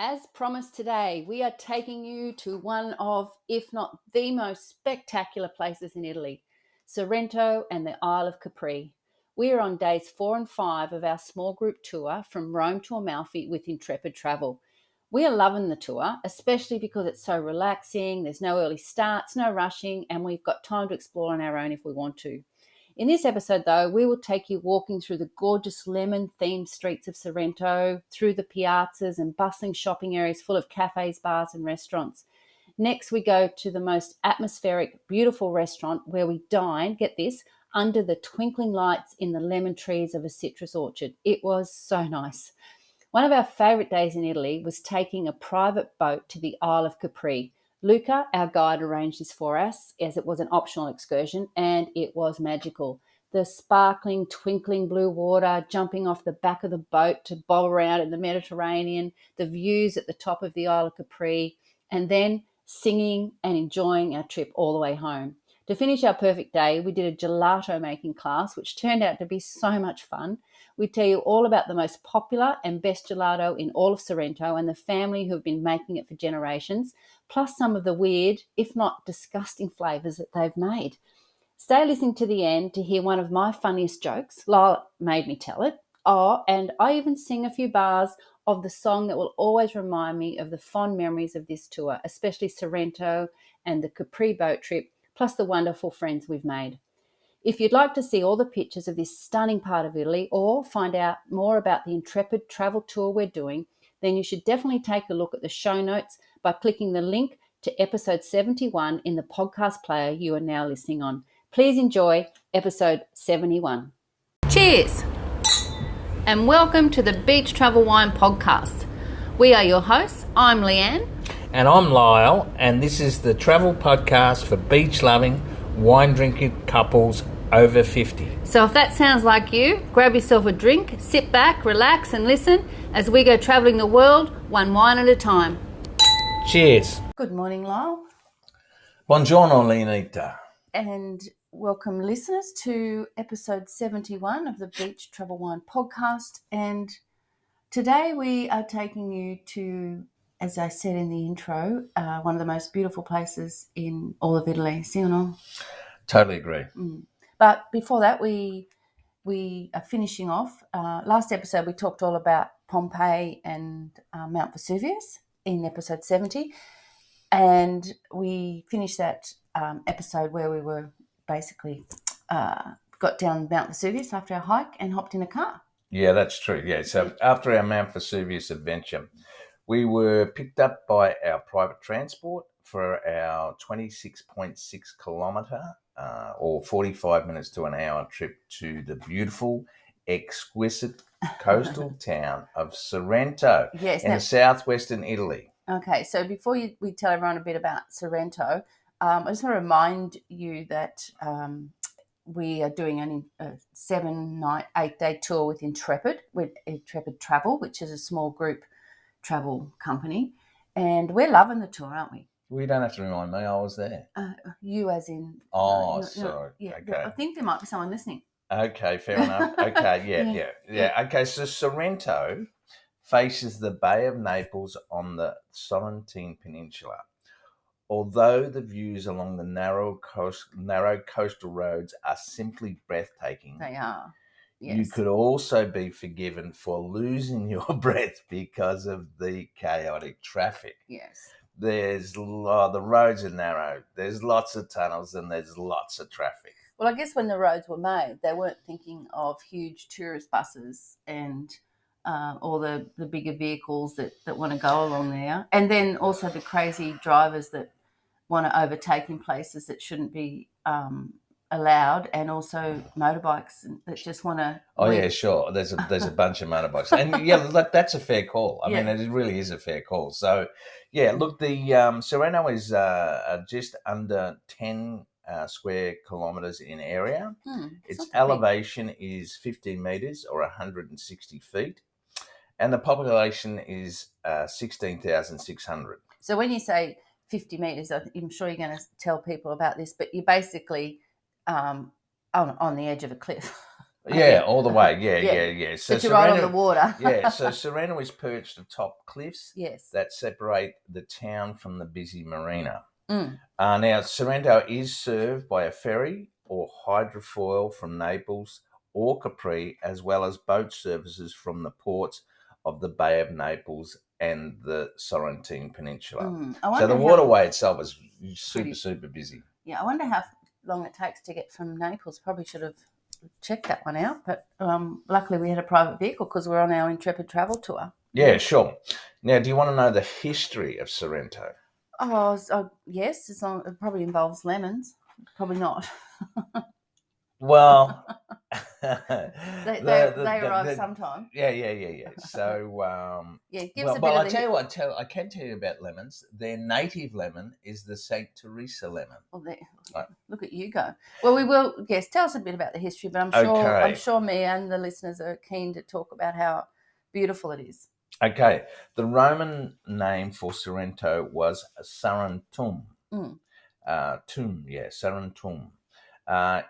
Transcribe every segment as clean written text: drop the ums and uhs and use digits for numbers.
As promised today, we are taking you to one of, if not the most spectacular places in Italy, Sorrento and the Isle of Capri. We are on days 4 and 5 of our small group tour from Rome to Amalfi with Intrepid Travel. We are loving the tour, especially because it's so relaxing, there's no early starts, no rushing, and we've got time to explore on our own if we want to. In this episode, though, we will take you walking through the gorgeous lemon-themed streets of Sorrento, through the piazzas and bustling shopping areas full of cafes, bars and restaurants. Next, we go to the most atmospheric, beautiful restaurant where we dine, get this, under the twinkling lights in the lemon trees of a citrus orchard. It was so nice. One of our favourite days in Italy was taking a private boat to the Isle of Capri. Luca, our guide, arranged this for us as it was an optional excursion, and it was magical. The sparkling, twinkling blue water, jumping off the back of the boat to bob around in the Mediterranean, the views at the top of the Isle of Capri, and then singing and enjoying our trip all the way home. To finish our perfect day, we did a gelato making class, which turned out to be so much fun. We tell you all about the most popular and best gelato in all of Sorrento and the family who have been making it for generations, plus some of the weird, if not disgusting flavours that they've made. Stay listening to the end to hear one of my funniest jokes. Lyle made me tell it. Oh, and I even sing a few bars of the song that will always remind me of the fond memories of this tour, especially Sorrento and the Capri boat trip, plus the wonderful friends we've made. If you'd like to see all the pictures of this stunning part of Italy or find out more about the Intrepid travel tour we're doing, then you should definitely take a look at the show notes by clicking the link to episode 71 in the podcast player you are now listening on. Please enjoy episode 71. Cheers! And welcome to the Beach Travel Wine podcast. We are your hosts. I'm Leanne. And I'm Lyle, and this is the travel podcast for beach-loving, wine-drinking couples over 50. So if that sounds like you, grab yourself a drink, sit back, relax and listen as we go travelling the world, one wine at a time. Cheers. Good morning, Lyle. Buongiorno, Leonita. And welcome listeners to episode 71 of the Beach Travel Wine podcast. And today we are taking you to, as I said in the intro, one of the most beautiful places in all of Italy. Si or no? Totally agree. But before that, we are finishing off. Last episode, we talked all about Pompeii and Mount Vesuvius in episode 70. And we finished that episode where we were basically got down Mount Vesuvius after our hike and hopped in a car. Yeah, that's true. Yeah, so after our Mount Vesuvius adventure, we were picked up by our private transport for our 26.6 kilometre or 45 minutes to an hour trip to the beautiful, exquisite coastal town of Sorrento in southwestern Italy. Okay, so before we tell everyone a bit about Sorrento, I just want to remind you that we are doing a 7-night, 8-day tour with Intrepid Travel, which is a small group travel company. And we're loving the tour, aren't we? We don't have to remind me, I was there. You as in... sorry. Yeah, okay. I think there might be someone listening. Okay, fair enough. Okay, yeah. Okay, so Sorrento faces the Bay of Naples on the Sorrentine Peninsula. Although the views along the narrow coastal roads are simply breathtaking, they are. Yes. You could also be forgiven for losing your breath because of the chaotic traffic. Yes. The roads are narrow. There's lots of tunnels and there's lots of traffic. Well, I guess when the roads were made, they weren't thinking of huge tourist buses and all the bigger vehicles that want to go along there. And then also the crazy drivers that want to overtake in places that shouldn't be allowed, and also motorbikes that just want to... Oh, yeah, sure. There's a bunch of motorbikes. And, yeah, that's a fair call. I mean, it really is a fair call. So, yeah, look, the Sorrento is just under 10 square kilometres in area. Its elevation is 15 metres or 160 feet. And the population is 16,600. So when you say 50 metres, I'm sure you're going to tell people about this, but you're basically on the edge of a cliff. Yeah, all the way. Yeah. So But you're right on the water. So Sorrento is perched atop cliffs Yes. that separate the town from the busy marina. Mm. Now, Sorrento is served by a ferry or hydrofoil from Naples or Capri, as well as boat services from the ports of the Bay of Naples and the Sorrentine Peninsula. So the waterway itself is super busy. Yeah, I wonder how long it takes to get from Naples. Probably should have checked that one out, but luckily we had a private vehicle because we're on our Intrepid travel tour. Yeah, sure. Now, do you want to know the history of Sorrento? Yes, it probably involves lemons. Probably not. Well, they arrive sometime. Yeah. So, give us a bit well, of I tell you what, I can tell you about lemons. Their native lemon is the Saint Teresa lemon. Well, look at you go. Well, we will. Yes, tell us a bit about the history, but I'm sure me and the listeners are keen to talk about how beautiful it is. Okay, the Roman name for Sorrento was Sorrentum. Sorrentum.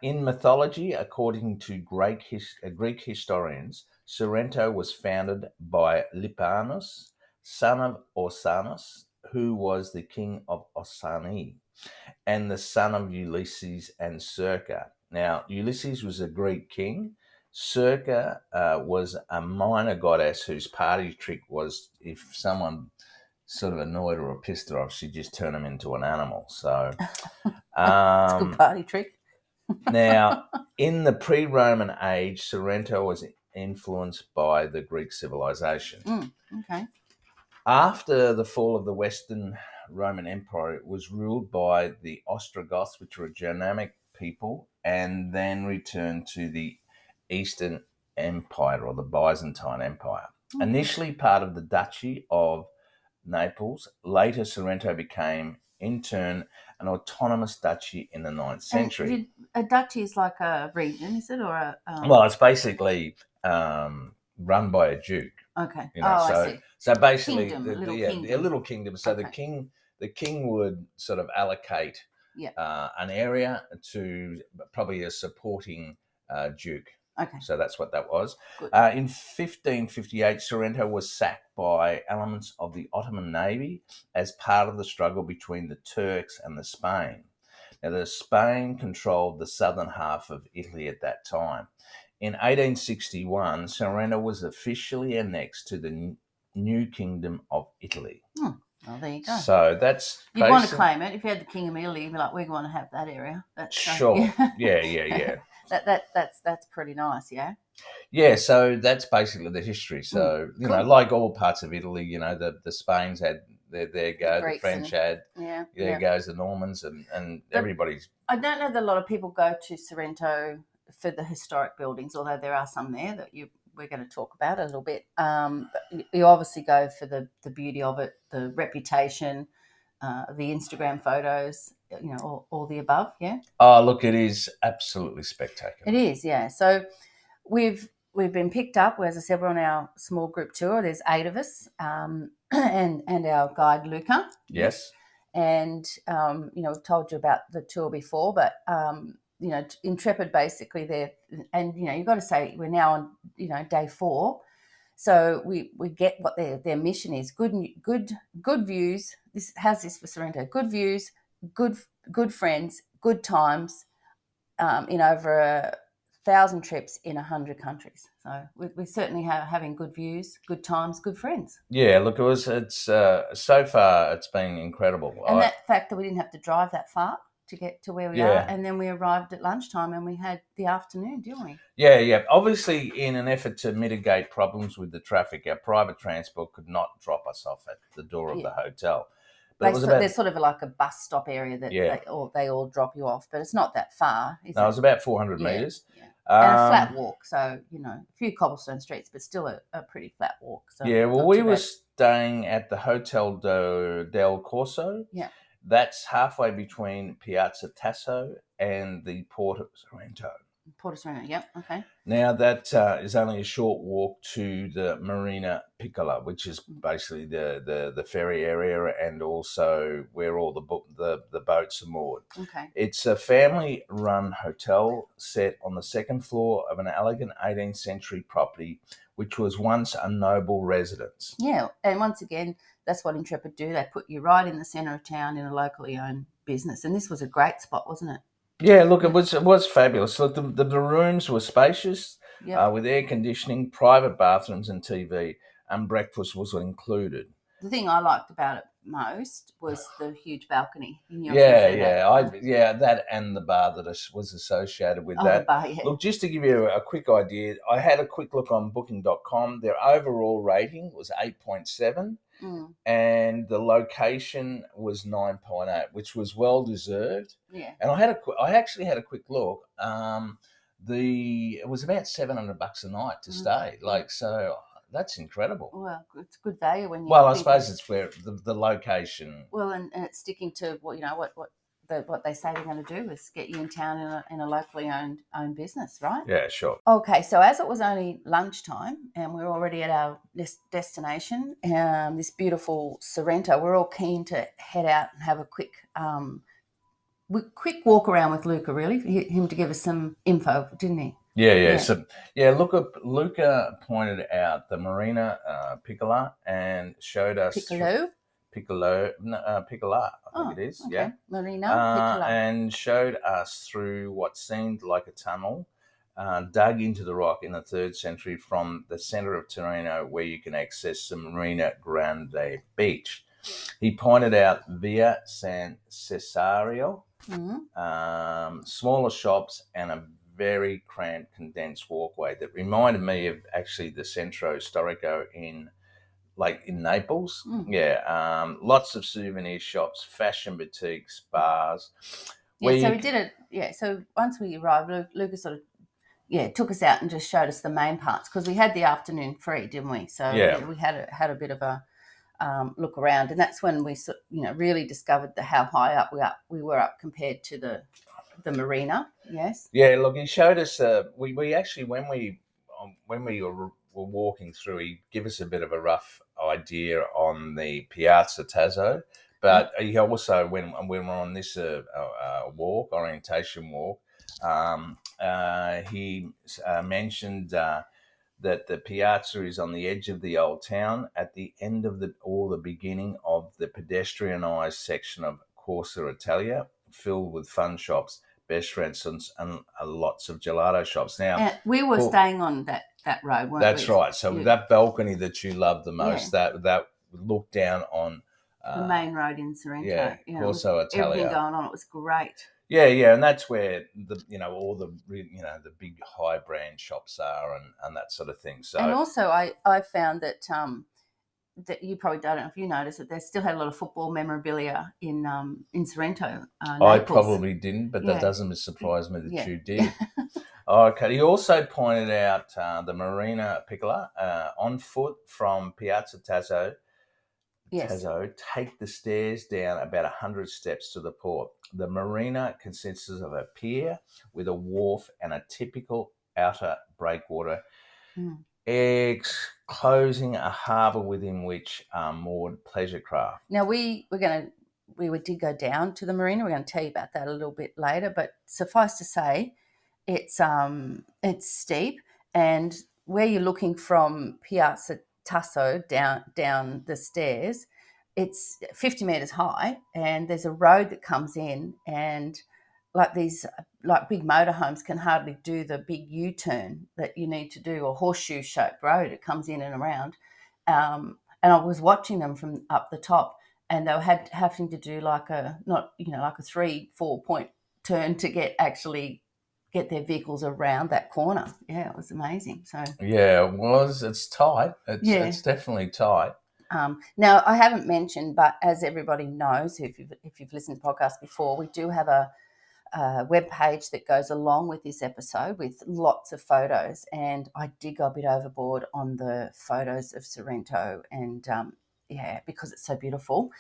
In mythology, according to Greek historians, Sorrento was founded by Lipanus, son of Osanus, who was the king of Ossani, and the son of Ulysses and Circe. Now, Ulysses was a Greek king. Circe was a minor goddess whose party trick was if someone sort of annoyed her or pissed her off, she'd just turn them into an animal. So, it's a good party trick. Now, in the pre-Roman age, Sorrento was influenced by the Greek civilization. Okay. After the fall of the Western Roman Empire, it was ruled by the Ostrogoths, which were a Germanic people, and then returned to the Eastern Empire or the Byzantine Empire. Initially part of the Duchy of Naples, later Sorrento became, in turn, an autonomous duchy in the 9th century. A duchy is like a region, is it, or a? Well, it's basically run by a duke. Okay. I see. So basically, kingdom, a little kingdom. So okay. the king would sort of allocate an area to probably a supporting duke. Okay. So that's what that was. In 1558, Sorrento was sacked by elements of the Ottoman Navy as part of the struggle between the Turks and the Spain. Now, the Spain controlled the southern half of Italy at that time. In 1861, Sorrento was officially annexed to the new Kingdom of Italy. Well, there you go. So that's you'd want to claim it if you had the King of Italy. You'd be like, we want to have that area. Sure. Yeah. That's pretty nice. Yeah. Yeah. So that's basically the history. So you know, like all parts of Italy, you know, the Spains had there go, the French had there goes the Normans and everybody's. I don't know that a lot of people go to Sorrento for the historic buildings, although there are some there that we're going to talk about a little bit. But you obviously go for the beauty of it, the reputation, the Instagram photos, you know, all the above. Yeah. Oh, look, it is absolutely spectacular. It is, yeah. So we've been picked up. As I said, we're on our small group tour. There's 8 of us, and our guide Luca. Yes. And you know, we've told you about the tour before, but you know, Intrepid basically there, and you know, you've got to say we're now on, you know, day 4, so we get what their mission is. Good views. How's this for Sorrento? Good views, good friends, good times, in over 1,000 trips in 100 countries. So we certainly are having good views, good times, good friends. Yeah, look, it's so far it's been incredible. And that fact that we didn't have to drive that far to get to where we are, and then we arrived at lunchtime and we had the afternoon, didn't we? Yeah. Obviously, in an effort to mitigate problems with the traffic, our private transport could not drop us off at the door of the hotel. But there's sort of like a bus stop area that they all drop you off, but it's not that far. It was about 400 metres. Yeah. And a flat walk, so, you know, a few cobblestone streets, but still a pretty flat walk. So we were staying at the Hotel del Corso. Yeah. That's halfway between Piazza Tasso and the port of Sorrento. Porto Sorrento, yep, okay. Now, that is only a short walk to the Marina Piccola, which is basically the ferry area and also where all the boats are moored. Okay. It's a family-run hotel set on the second floor of an elegant 18th century property, which was once a noble residence. Yeah, and once again, that's what Intrepid do. They put you right in the centre of town in a locally owned business. And this was a great spot, wasn't it? Yeah, look, it was fabulous. Look, the rooms were spacious, Yep. with air conditioning, private bathrooms, and TV, and breakfast was included. The thing I liked about it most was the huge balcony. That and the bar that was associated with that. The bar, yeah. Look, just to give you a quick idea, I had a quick look on Booking.com. Their overall rating was 8.7. And the location was 9.8, which was well deserved. Yeah. And I actually had a quick look. It was about $700 a night to stay. So that's incredible. Well, it's good value when you. Well, I suppose it's where the location. Well, and it's sticking to what they say they're going to do is get you in town in a locally owned business, right? Yeah, sure. Okay, so as it was only lunchtime and we're already at our destination, this beautiful Sorrento, we're all keen to head out and have a quick walk around with Luca, really, him to give us some info, didn't he? Yeah. So, Luca pointed out the Marina Piccola and showed us Piccola, I think it is. Okay. Yeah, Marina Piccola, and showed us through what seemed like a tunnel dug into the rock in the 3rd century from the centre of Torino, where you can access the Marina Grande beach. He pointed out Via San Cesario, smaller shops, and a very cramped, condensed walkway that reminded me of actually the Centro Storico in Naples. Lots of souvenir shops, fashion boutiques, bars. We did it. Yeah, so once we arrived, Luca sort of took us out and just showed us the main parts because we had the afternoon free, didn't we? So we had a bit of a look around, and that's when we really discovered how high up we were up compared to the marina. Yes. Yeah. Look, he showed us. We actually when we were walking through, he gave us a bit of a rough idea on the Piazza Tasso, but he also when we were on this orientation walk, he mentioned that the piazza is on the edge of the old town at the end of the beginning of the pedestrianised section of Corso Italia, filled with fun shops, restaurants, and lots of gelato shops. Now, we were staying on that road, weren't we? That's right. So that balcony that you love the most, that looked down on the main road in Sorrento. Corso Italia. Everything going on. It was great. Yeah, and that's where all the big high brand shops are and that sort of thing. So, and also I found that that you probably don't know if you noticed that they still had a lot of football memorabilia in Sorrento. I probably didn't, but that doesn't surprise me that you did. Okay. He also pointed out the Marina Piccola on foot from Piazza Tasso. Yes. Take the stairs down about 100 steps to the port. The marina consists of a pier with a wharf and a typical outer breakwater, closing a harbour within which are moored pleasure craft. Now we did go down to the marina. We're going to tell you about that a little bit later, but suffice to say, it's steep, and where you're looking from Piazza Tasso down the stairs, it's 50 meters high, and there's a road that comes in, and these big motorhomes can hardly do the big U-turn that you need to do, a horseshoe shaped road. It comes in and around, and I was watching them from up the top, and they were having to do like a 3-4 point turn to get their vehicles around that corner. Yeah, it was amazing. So yeah, it was. It's tight. It's definitely tight. Now, I haven't mentioned, but as everybody knows, if you've listened to podcasts before, we do have a web page that goes along with this episode with lots of photos, and I did go a bit overboard on the photos of Sorrento, and because it's so beautiful.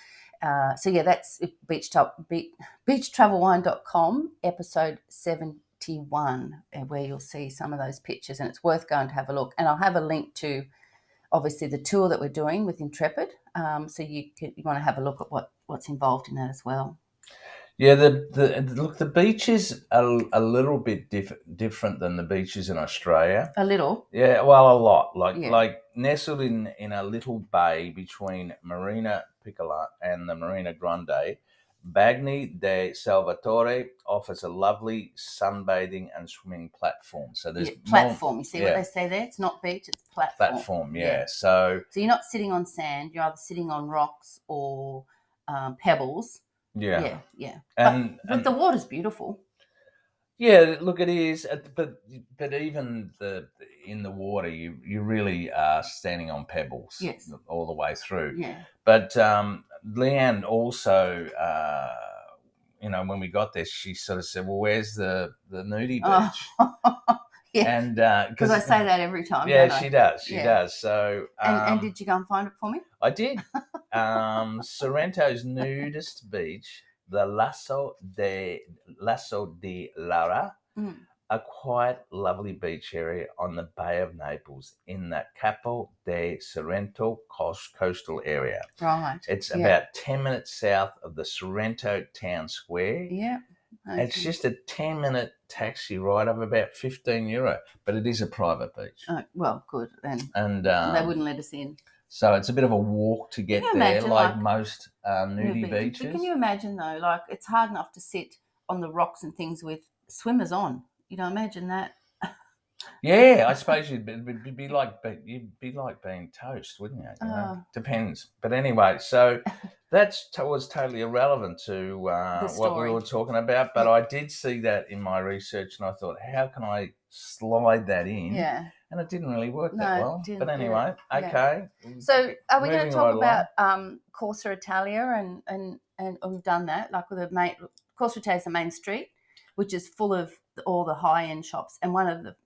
That's beachtravelwine.com, episode 17. 21, where you'll see some of those pictures, and it's worth going to have a look. And I'll have a link to, obviously, the tour that we're doing with Intrepid, so you want to have a look at what's involved in that as well. Yeah, the beaches are a little bit different than the beaches in Australia. A little. Yeah, well, a lot. Yeah. Like nestled in a little bay between Marina Piccola and the Marina Grande, Bagni de Salvatore offers a lovely sunbathing and swimming platform. So there's platform. You see what they say there? It's not beach, it's platform. Platform, yeah. So you're not sitting on sand. You're either sitting on rocks or pebbles. Yeah. And the water's beautiful. Yeah, look, it is, but even in the water, you really are standing on pebbles all the way through. Yeah. But Leanne also, when we got there, she sort of said, "Well, where's the nudie beach?" Yeah, and because I say that every time. Yeah, she does. She does. So, and did you go and find it for me? I did. Sorrento's nudist beach, the Lasso di Lara, a quiet, lovely beach area on the Bay of Naples in the Capo de Sorrento coastal area. Right. It's about 10 minutes south of the Sorrento town square. Yeah. Okay. It's just a 10-minute taxi ride of about €15, but it is a private beach. Oh, well, good. And they wouldn't let us in. So it's a bit of a walk to get there, like most nudie beaches. But can you imagine, though, like it's hard enough to sit on the rocks and things with swimmers on. You know, imagine that. Yeah, I suppose you'd be like being toast, wouldn't you? Depends. But anyway, so that was totally irrelevant to what we were talking about. But I did see that in my research, and I thought, how can I slide that in? Yeah. And it didn't really work that well. But anyway, okay. So are we going to talk about Corsa Italia and we've done that, like with Corsa Italia is the main street, which is full of all the high-end shops. And one of the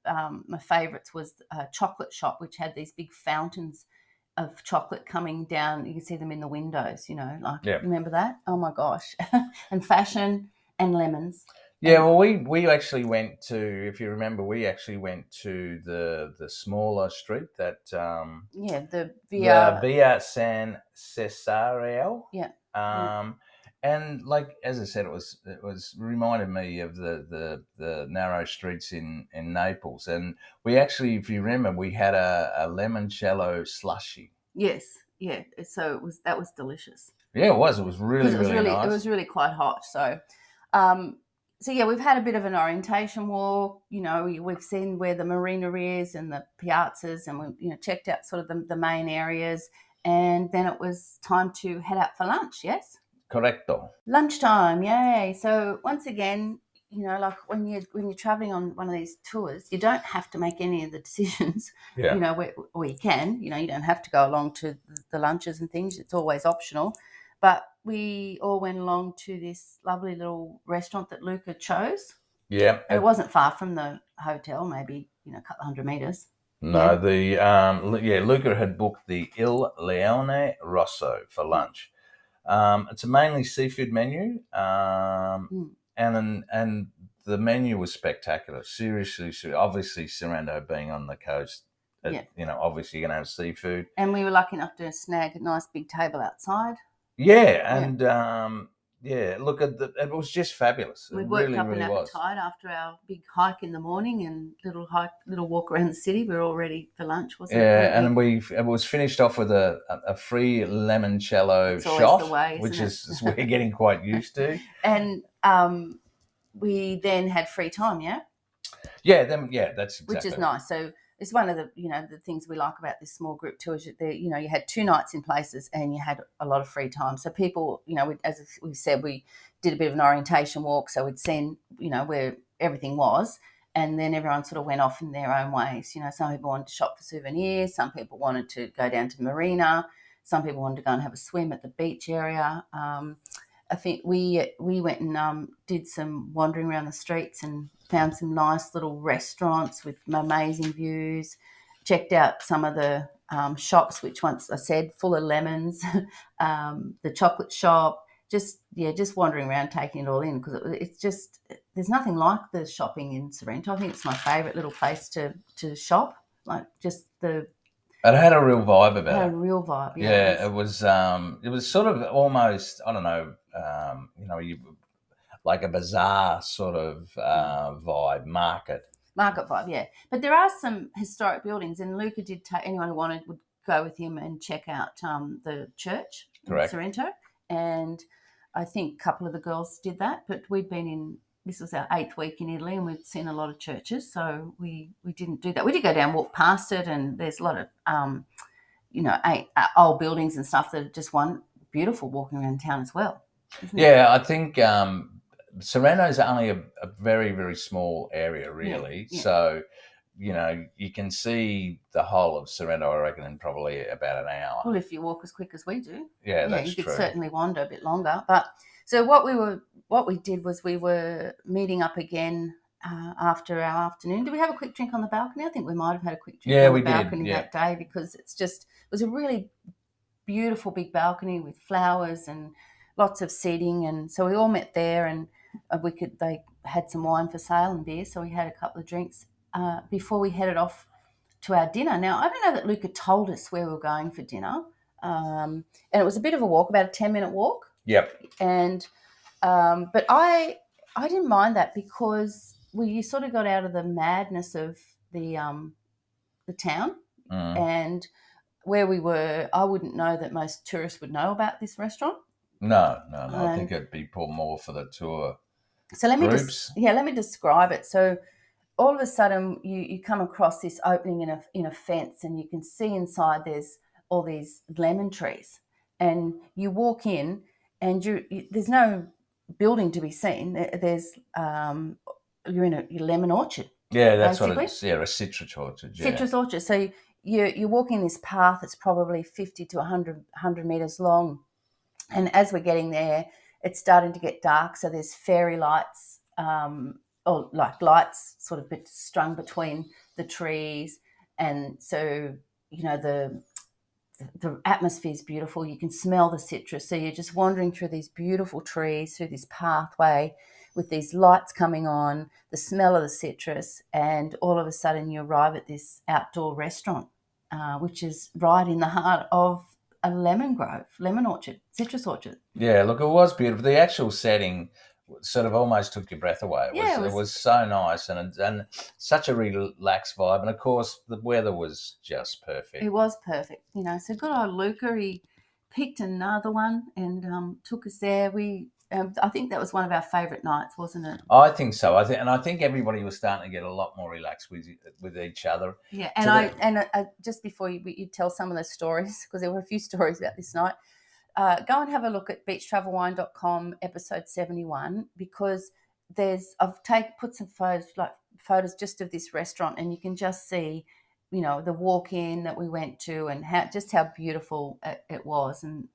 my favourites was a chocolate shop, which had these big fountains of chocolate coming down. You can see them in the windows, remember that? Oh, my gosh. And fashion and lemons. Yeah, well, we actually went to, if you remember, the smaller street that the Via San Cesareo. Yeah. And like as I said, it was reminded me of the narrow streets in Naples. And we actually, if you remember, we had a limoncello slushy. Yes, yeah. So that was delicious. Yeah, it was. It was really nice. It was really quite hot. So. So, we've had a bit of an orientation walk. We've seen where the marina is and the piazzas, and we, checked out sort of the main areas. And then it was time to head out for lunch, yes? Correcto. Lunchtime, yay. So, once again, like when you're traveling on one of these tours, you don't have to make any of the decisions, or you can. You don't have to go along to the lunches and things. It's always optional. But we all went along to this lovely little restaurant that Luca chose. Yeah. And it wasn't far from the hotel, maybe, a couple of 100 metres. No, Luca had booked the Il Leone Rosso for lunch. It's a mainly seafood menu, and the menu was spectacular. Seriously, obviously Sorrento being on the coast, obviously you're going to have seafood. And we were lucky enough to snag a nice big table outside. Yeah, and look, it was just fabulous. We worked up an appetite after our big hike in the morning and little walk around the city. We were all ready for lunch, wasn't it? Yeah, and it was finished off with a free limoncello shot, which is we're getting quite used to. And we then had free time, yeah? Yeah, that's exactly. Which is nice. So it's one of the the things we like about this small group tour is that you had 2 nights in places and you had a lot of free time. So people, as we said, we did a bit of an orientation walk, so we'd seen where everything was, and then everyone sort of went off in their own ways. Some people wanted to shop for souvenirs, some people wanted to go down to the marina, some people wanted to go and have a swim at the beach area. I think we went and did some wandering around the streets and found some nice little restaurants with amazing views, checked out some of the shops, which once I said, full of lemons, the chocolate shop, just wandering around, taking it all in, because it's just there's nothing like the shopping in Sorrento. I think it's my favourite little place to shop. Like just It had a real vibe about had it. a real vibe. Yeah, it was sort of almost, I don't know, like a bazaar sort of vibe, market vibe, yeah. But there are some historic buildings, and Luca did anyone who wanted would go with him and check out the church in Sorrento. And I think a couple of the girls did that, but we'd been in, this was our 8th week in Italy, and we'd seen a lot of churches, so we didn't do that. We did go down, walk past it, and there's a lot of old buildings and stuff that are just beautiful walking around town as well. Yeah, I think Sorrento is only a very, very small area, really. Yeah. So, you can see the whole of Sorrento, I reckon, in probably about an hour. Well, if you walk as quick as we do. Yeah, that's true. You could certainly wander a bit longer. But so what we did was we were meeting up again after our afternoon. Did we have a quick drink on the balcony? I think we might have had a quick drink on the balcony that day, because it was a really beautiful big balcony with flowers and lots of seating, and so we all met there, and they had some wine for sale and beer, so we had a couple of drinks before we headed off to our dinner. Now, I don't know that Luca told us where we were going for dinner, and it was a bit of a walk, about a 10-minute walk. Yep. And but I didn't mind that, because you sort of got out of the madness of the town, and where we were, I wouldn't know that most tourists would know about this restaurant. No. I think it'd be more for the tour. So let me describe it. So all of a sudden, you come across this opening in a fence, and you can see inside there's all these lemon trees, and you walk in, and there's no building to be seen. There's you're in a lemon orchard. Yeah, that's basically what it is. Yeah, a citrus orchard. Yeah. Citrus orchard. So you're walking this path that's probably 50 to 100 meters long, and as we're getting there, it's starting to get dark. So there's fairy lights, or like lights sort of strung between the trees, and so the atmosphere is beautiful. You can smell the citrus. So you're just wandering through these beautiful trees, through this pathway with these lights coming on, the smell of the citrus, and all of a sudden you arrive at this outdoor restaurant, which is right in the heart of a lemon orchard, citrus orchard. Yeah, look, it was beautiful. The actual setting sort of almost took your breath away. It was so nice, and such a relaxed vibe. And of course, the weather was just perfect. It was perfect, So good old Luca, he picked another one and took us there. I think that was one of our favourite nights, wasn't it? I think so. I think everybody was starting to get a lot more relaxed with each other. Yeah, and just before you tell some of the stories, because there were a few stories about this night. Go and have a look at beachtravelwine.com episode 71, because I've put some photos just of this restaurant, and you can just see, the walk-in that we went to, and how beautiful it was. And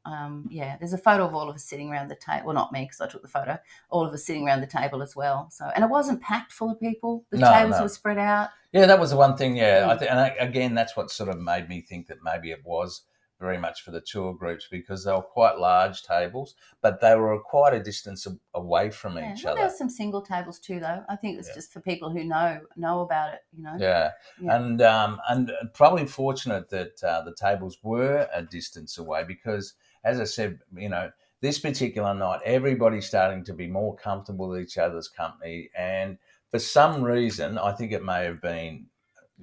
there's a photo of all of us sitting around the table. Well, not me, because I took the photo. All of us sitting around the table as well. So, and it wasn't packed full of people. The tables were spread out. Yeah, that was the one thing. Yeah, again, that's what sort of made me think that maybe it was very much for the tour groups, because they were quite large tables, but they were quite a distance away from each other. There were some single tables too, though. I think it was just for people who know about it, Yeah. And probably fortunate that the tables were a distance away, because, as I said, this particular night, everybody's starting to be more comfortable with each other's company, and for some reason, I think it may have been,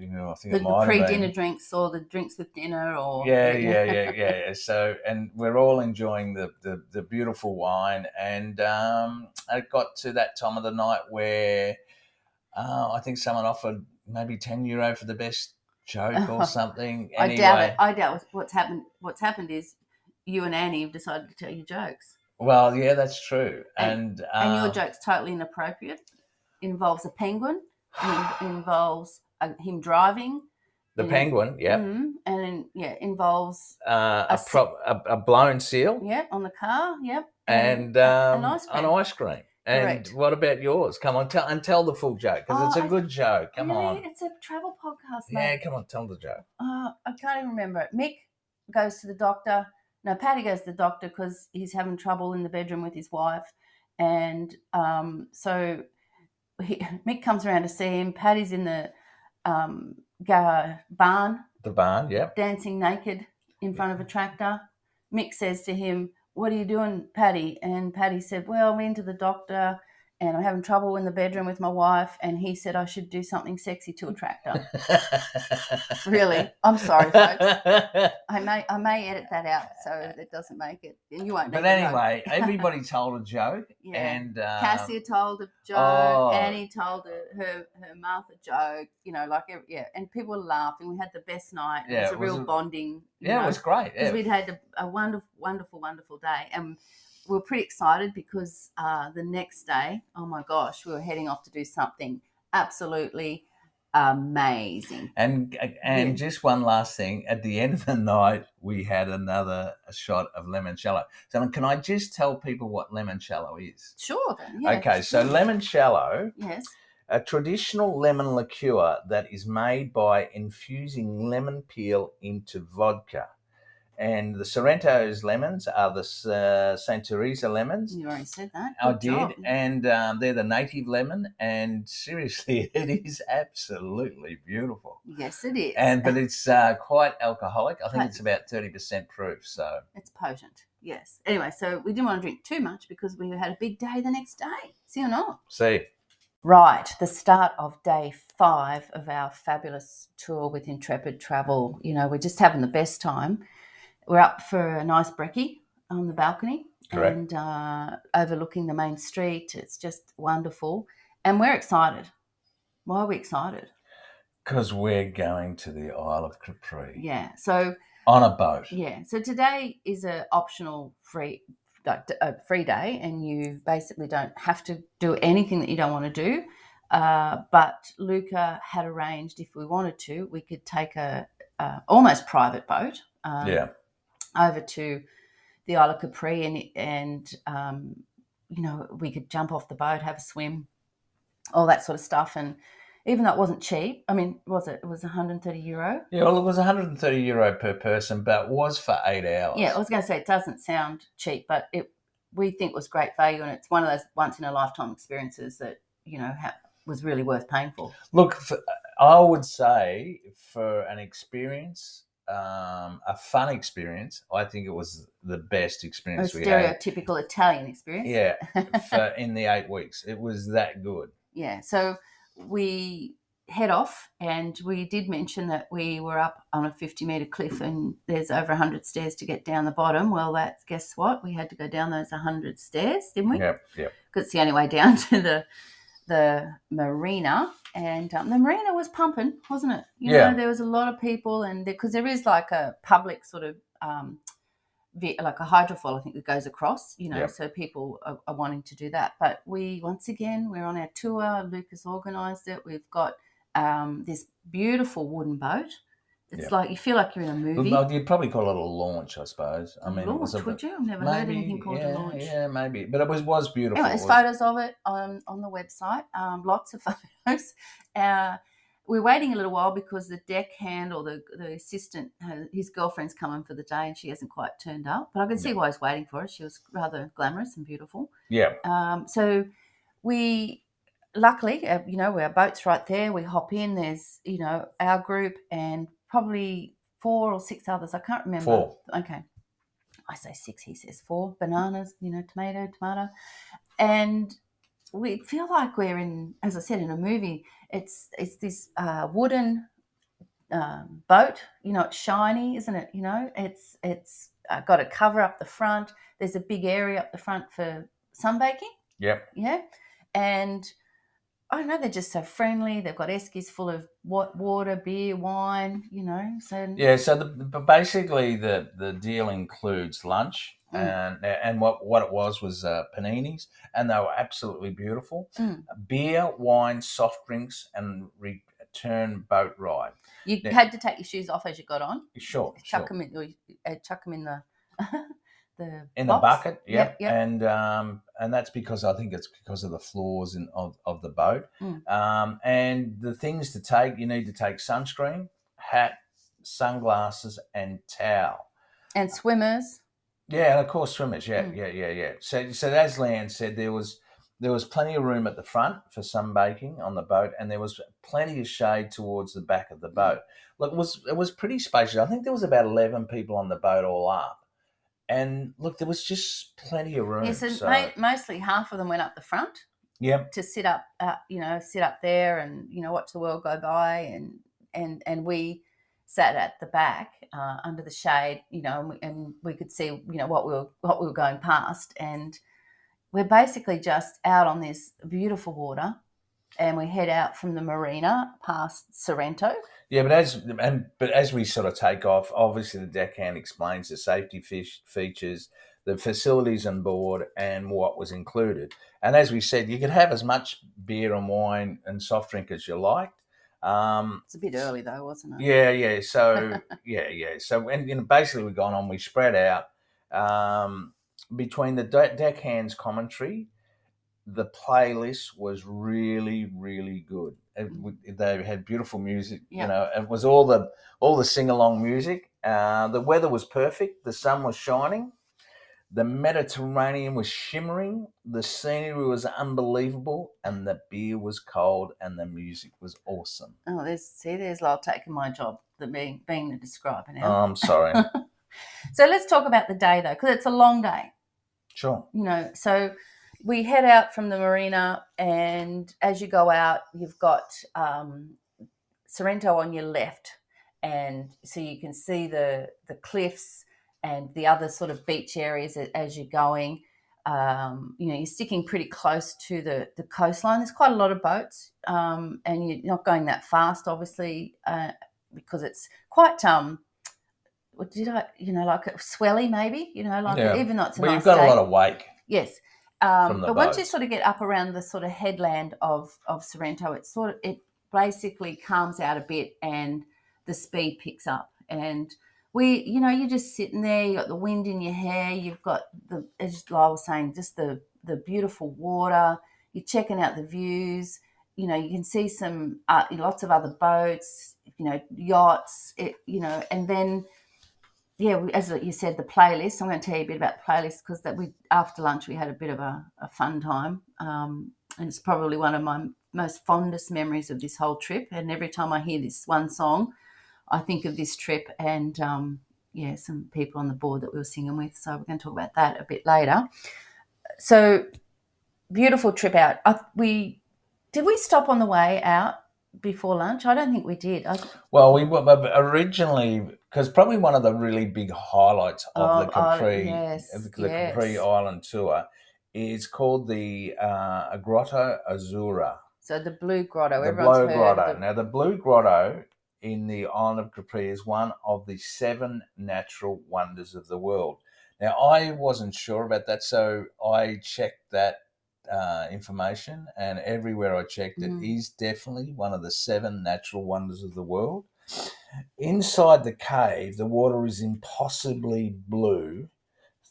I think the pre-dinner drinks, or the drinks with dinner, or yeah. So, and we're all enjoying the beautiful wine, and it got to that time of the night where I think someone offered maybe €10 for the best joke or something. Anyway, I doubt what's happened. What's happened is you and Annie have decided to tell your jokes. Well, yeah, that's true, and your joke's totally inappropriate. Involves a penguin. Involves him driving. The penguin, yeah. And involves a blown seal. Yeah, on the car, yep. And an ice cream. And correct. What about yours? Come on, tell the full joke, because it's a good joke. Come on. It's a travel podcast, mate. Yeah, come on, tell the joke. I can't even remember it. Mick goes to the doctor. No, Paddy goes to the doctor because he's having trouble in the bedroom with his wife. And so Mick comes around to see him. Paddy's in the barn. The barn, yeah. Dancing naked in front of a tractor. Mick says to him, "What are you doing, Paddy?" And Paddy said, "Well, I'm into the doctor and I'm having trouble in the bedroom with my wife." And he said I should do something sexy to a tractor. Really? I'm sorry, folks. I may edit that out so it doesn't make it. You won't. But anyway, everybody told a joke. Yeah. And Cassia told a joke. Annie told her mouth a joke. And people were laughing. We had the best night. It was a real bonding. It was great. Because we'd had a wonderful, wonderful, wonderful day. And we were pretty excited because the next day, oh my gosh, we were heading off to do something absolutely amazing. And just one last thing, at the end of the night we had another shot of limoncello. So can I just tell people what limoncello is? Sure then. Yeah, okay, so limoncello, yes, a traditional lemon liqueur that is made by infusing lemon peel into vodka. And the Sorrento's lemons are the St. Teresa lemons. You already said that. I did. And they're the native lemon. And seriously, it is absolutely beautiful. Yes, it is. But it's quite alcoholic. I think it's about 30% proof. So it's potent. Yes. Anyway, so we didn't want to drink too much because we had a big day the next day. See or not? See. Right, the start of day 5 of our fabulous tour with Intrepid Travel. We're just having the best time. We're up for a nice brekkie on the balcony. Correct. And overlooking the main street. It's just wonderful. And we're excited. Why are we excited? Because we're going to the Isle of Capri. Yeah. So on a boat. Yeah. So today is an optional free day, and you basically don't have to do anything that you don't want to do. But Luca had arranged, if we wanted to, we could take a almost private boat. Over to the Isle of Capri, and we could jump off the boat, have a swim, all that sort of stuff. And even though it wasn't cheap, I mean, was it? It was €130. Yeah, well, it was €130 per person, but it was for 8 hours. Yeah, I was going to say it doesn't sound cheap, but we think was great value, and it's one of those once in a lifetime experiences that was really worth paying for. Look, I would say for an experience. A fun experience. I think it was the best experience we had. A stereotypical Italian experience. Yeah, in the 8 weeks. It was that good. Yeah, so we head off, and we did mention that we were up on a 50-metre cliff and there's over 100 stairs to get down the bottom. Well, guess what? We had to go down those 100 stairs, didn't we? Yep. Because it's the only way down to the marina. And the marina was pumping, wasn't it? There was a lot of people, and because there is like a public sort of like a hydrofoil, I think, that goes across, so people are wanting to do that. But we're on our tour. Luca's organised it. We've got this beautiful wooden boat. It's like you feel like you're in a movie. Well, you'd probably call it a launch, I suppose. I mean, launch, would you? I've never heard anything called a launch. Yeah, maybe. But it was beautiful. Anyway, there's photos of it on the website, lots of photos. We're waiting a little while because the deckhand or the assistant, his girlfriend's coming for the day and she hasn't quite turned up. But I can see why he's waiting for her. She was rather glamorous and beautiful. Yeah. So we... Luckily, our boat's right there. We hop in. There's, our group and probably 4 or 6 others. I can't remember. 4. Okay. I say 6, he says 4. Bananas, tomato. And we feel like we're in, as I said, in a movie. It's this wooden boat. It's shiny, isn't it? It's got a cover up the front. There's a big area up the front for sunbaking. Yep. Yeah. And I don't know, they're just so friendly. They've got eskies full of water, beer, wine, So but basically the deal includes lunch, and what it was paninis, and they were absolutely beautiful. Beer, wine, soft drinks, and return boat ride. You had to take your shoes off as you got on. Sure. Chuck them in the the bucket, yep. And that's because I think it's because of the floors of the boat. And the things to take, you need to take sunscreen, hat, sunglasses, and towel. And swimmers. Yeah, and of course swimmers. Yeah. So as Leanne said, there was there was plenty of room at the front for sunbaking on the boat, and there was plenty of shade towards the back of the boat. Look, it was pretty spacious. I think there was about 11 people on the boat all up, and look, there was just plenty of room. Yes, and So mostly half of them went up the front. Yep. To sit up, sit up there and watch the world go by, and we sat at the back under the shade, and we could see what we were going past, and we're basically just out on this beautiful water, and we head out from the marina past Sorrento. Yeah, but as we sort of take off, obviously the deckhand explains the safety features, the facilities on board, and what was included. And as we said, you could have as much beer and wine and soft drink as you liked. It's a bit early though, wasn't it? Yeah. So yeah. So and basically we've gone on. We spread out between the deckhands commentary. The playlist was really, really good. They had beautiful music. Yeah. It was all the sing along music. The weather was perfect. The sun was shining. The Mediterranean was shimmering. The scenery was unbelievable, and the beer was cold, and the music was awesome. Oh, there's Lyle taking my job, being the describer now. Oh, I'm sorry. So let's talk about the day though, because it's a long day. Sure. So we head out from the marina, and as you go out, you've got Sorrento on your left, and so you can see the cliffs and the other sort of beach areas as you're going. You're sticking pretty close to the coastline. There's quite a lot of boats, and you're not going that fast, obviously, because it's quite like swelly, mayty, even though it's a nice you've got day. a lot of wake. Yes. But once you sort of get up around the sort of headland of Sorrento, it basically calms out a bit, and the speed picks up. And you're just sitting there. You got the wind in your hair. You've got as Lyle was saying, just the beautiful water. You're checking out the views. You can see some lots of other boats. Yachts. And then. Yeah, as you said, the playlist. I'm going to tell you a bit about the playlist because after lunch we had a bit of a fun time, and it's probably one of my most fondest memories of this whole trip. And every time I hear this one song, I think of this trip and some people on the board that we were singing with. So we're going to talk about that a bit later. So beautiful trip out. Did we stop on the way out before lunch? I don't think we did. Well, we were originally, because probably one of the really big highlights of the Capri, Capri Island tour is called the Grotto Azzurra. So the Blue Grotto. The Blue Grotto. Now, the Blue Grotto in the island of Capri is one of the 7 natural wonders of the world. Now, I wasn't sure about that, so I checked that information, and everywhere I checked, it is definitely one of the 7 natural wonders of the world. Inside the cave, the water is impossibly blue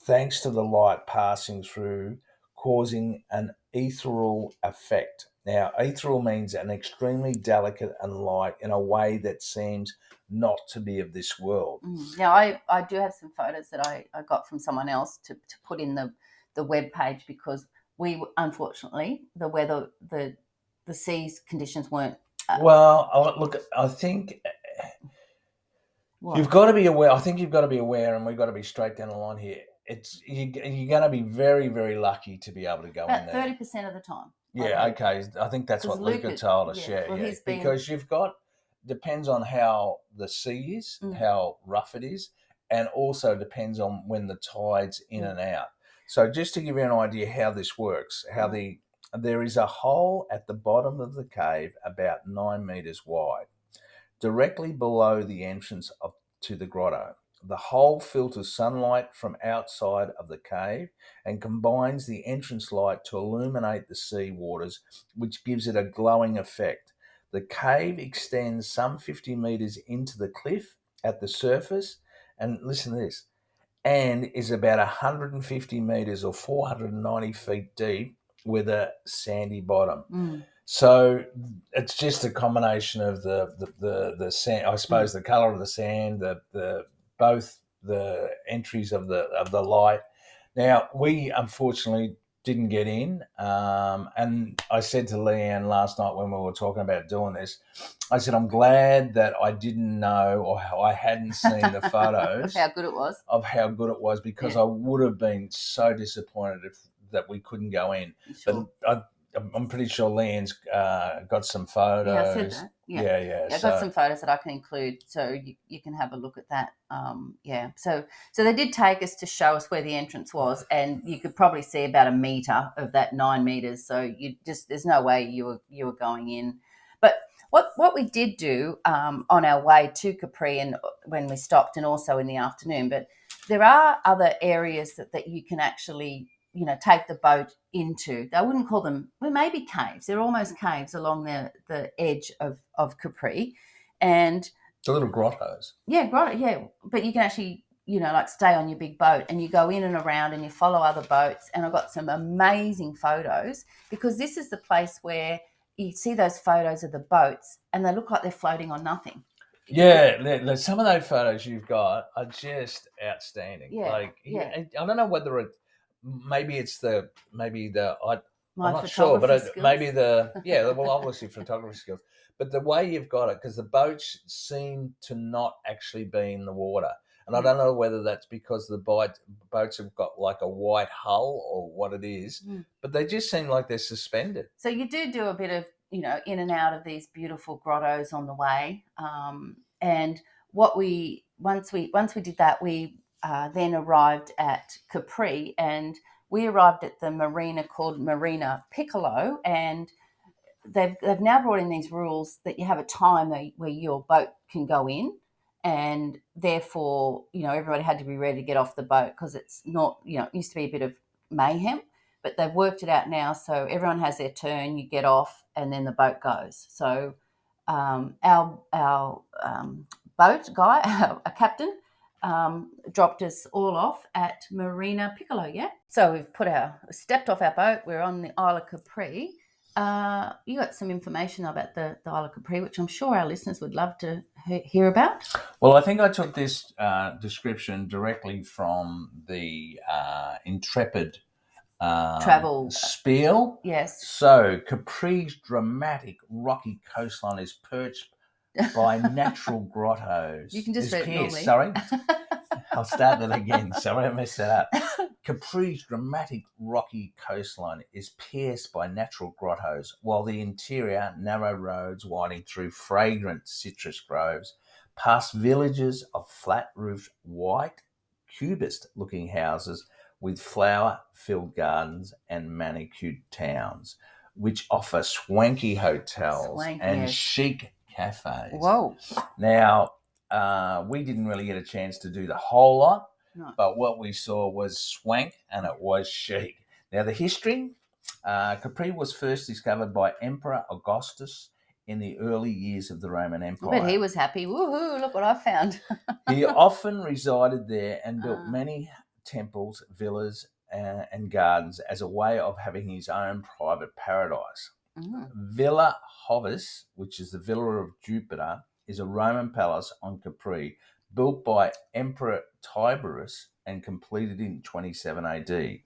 thanks to the light passing through, causing an ethereal effect. Now, ethereal means an extremely delicate and light in a way that seems not to be of this world. Now, I do have some photos that I got from someone else to put in the web page, because we, unfortunately, the weather, the seas conditions weren't. Look, I think you've got to be aware. I think you've got to be aware, and we've got to be straight down the line here. You're going to be very, very lucky to be able to go in there. 30% of the time. Yeah, okay. I think that's what Luca told us. Yeah. Because you've got, depends on how the sea is, how rough it is, and also depends on when the tide's in and out. So just to give you an idea how this works, there is a hole at the bottom of the cave about 9 meters wide, directly below the entrance to the grotto. The hole filters sunlight from outside of the cave and combines the entrance light to illuminate the sea waters, which gives it a glowing effect. The cave extends some 50 meters into the cliff at the surface, and listen to this, and is about 150 meters or 490 feet deep with a sandy bottom. So it's just a combination of the sand, I suppose, the color of the sand, both the entries of the light. Now, we unfortunately didn't get in. And I said to Leanne last night when we were talking about doing this, I said, I'm glad that I didn't know or I hadn't seen the photos of how good it was, because I would have been so disappointed that we couldn't go in. Sure. But I'm pretty sure Leanne's got some photos. Yeah, I said that. Yeah. I got some photos that I can include, so you can have a look at that. So they did take us to show us where the entrance was, and you could probably see about a metre of that 9 metres. So there's no way you were going in. But what we did do on our way to Capri, and when we stopped, and also in the afternoon, but there are other areas that you can actually take the boat into. I wouldn't call them, well, maybe caves. They're almost caves along the edge of Capri. And the little grottos. Yeah, grotto, yeah. But you can actually, like stay on your big boat and you go in and around and you follow other boats. And I've got some amazing photos because this is the place where you see those photos of the boats and they look like they're floating on nothing. Yeah, some of those photos you've got are just outstanding. Yeah, I don't know whether maybe I'm not sure, but obviously photography skills. But the way you've got it, because the boats seem to not actually be in the water. And I don't know whether that's because the boats have got like a white hull or what it is, but they just seem like they're suspended. So you do a bit of, in and out of these beautiful grottos on the way. And once we did that, we then arrived at Capri, and we arrived at the marina called Marina Piccolo, and they've now brought in these rules that you have a time where your boat can go in, and therefore, everybody had to be ready to get off the boat because it's not, it used to be a bit of mayhem, but they've worked it out now. So everyone has their turn, you get off, and then the boat goes. So our boat guy, our captain, dropped us all off at Marina Piccolo, yeah? So we've stepped off our boat, we're on the Isle of Capri. You got some information about the Isle of Capri, which I'm sure our listeners would love to hear about. Well, I think I took this description directly from the Intrepid Travel spiel. Yes. So Capri's dramatic rocky coastline is perched by natural grottos. You can just read it normally. Sorry. I'll start that again. Sorry, I messed that up. Capri's dramatic rocky coastline is pierced by natural grottos, while the interior, narrow roads winding through fragrant citrus groves, past villages of flat-roofed, white, cubist-looking houses with flower-filled gardens and manicured towns, which offer swanky hotels and chic cafes. Whoa. Now, we didn't really get a chance to do the whole lot, no. But what we saw was swank and it was chic. Now, the history, Capri was first discovered by Emperor Augustus in the early years of the Roman Empire. But he was happy. Woohoo, look what I found. He often resided there and built many temples, villas, and gardens as a way of having his own private paradise. Villa Hovis, which is the Villa of Jupiter, is a Roman palace on Capri built by Emperor Tiberius and completed in 27 AD.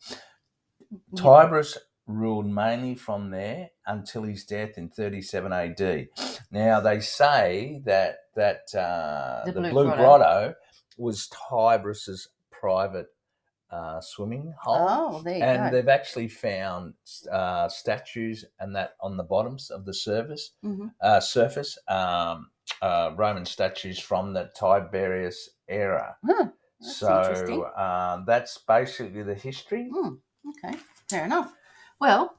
Tiberius ruled mainly from there until his death in 37 AD. Now, they say that the Blue Grotto was Tiberius's private swimming hole. Oh, there you go. And they've actually found statues and that on the bottoms of the surface, Roman statues from the Tiberius era. That's interesting. That's basically the history. Okay, fair enough. Well,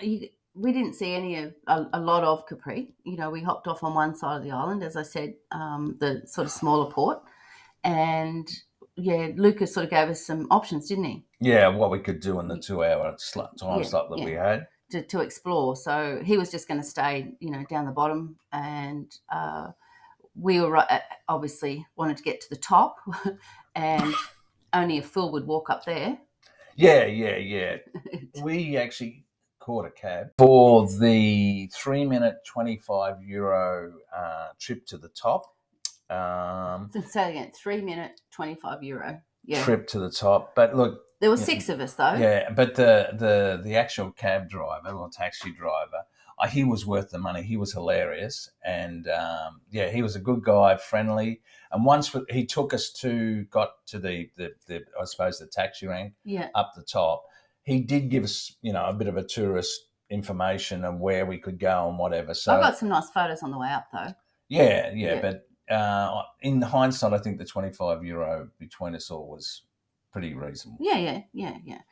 we didn't see a lot of Capri. We hopped off on one side of the island, as I said, the sort of smaller port, and Luca sort of gave us some options, didn't he? Yeah, what we could do in the 2-hour time slot that we had to explore. So he was just going to stay, down the bottom, and we were obviously wanted to get to the top, and only a fool would walk up there. Yeah. We actually caught a cab for the 3-minute €25 trip to the top. So say again, 3-minute €25. Yeah. Trip to the top. But look, There were 6 of us though. Yeah, but the actual cab driver or taxi driver, he was worth the money. He was hilarious, and he was a good guy, friendly. And once he took us got to the I suppose the taxi rank up the top, he did give us a bit of a tourist information of where we could go and whatever. So I got some nice photos on the way up though. Yeah. But in hindsight, I think the €25 between us all was pretty reasonable. Yeah.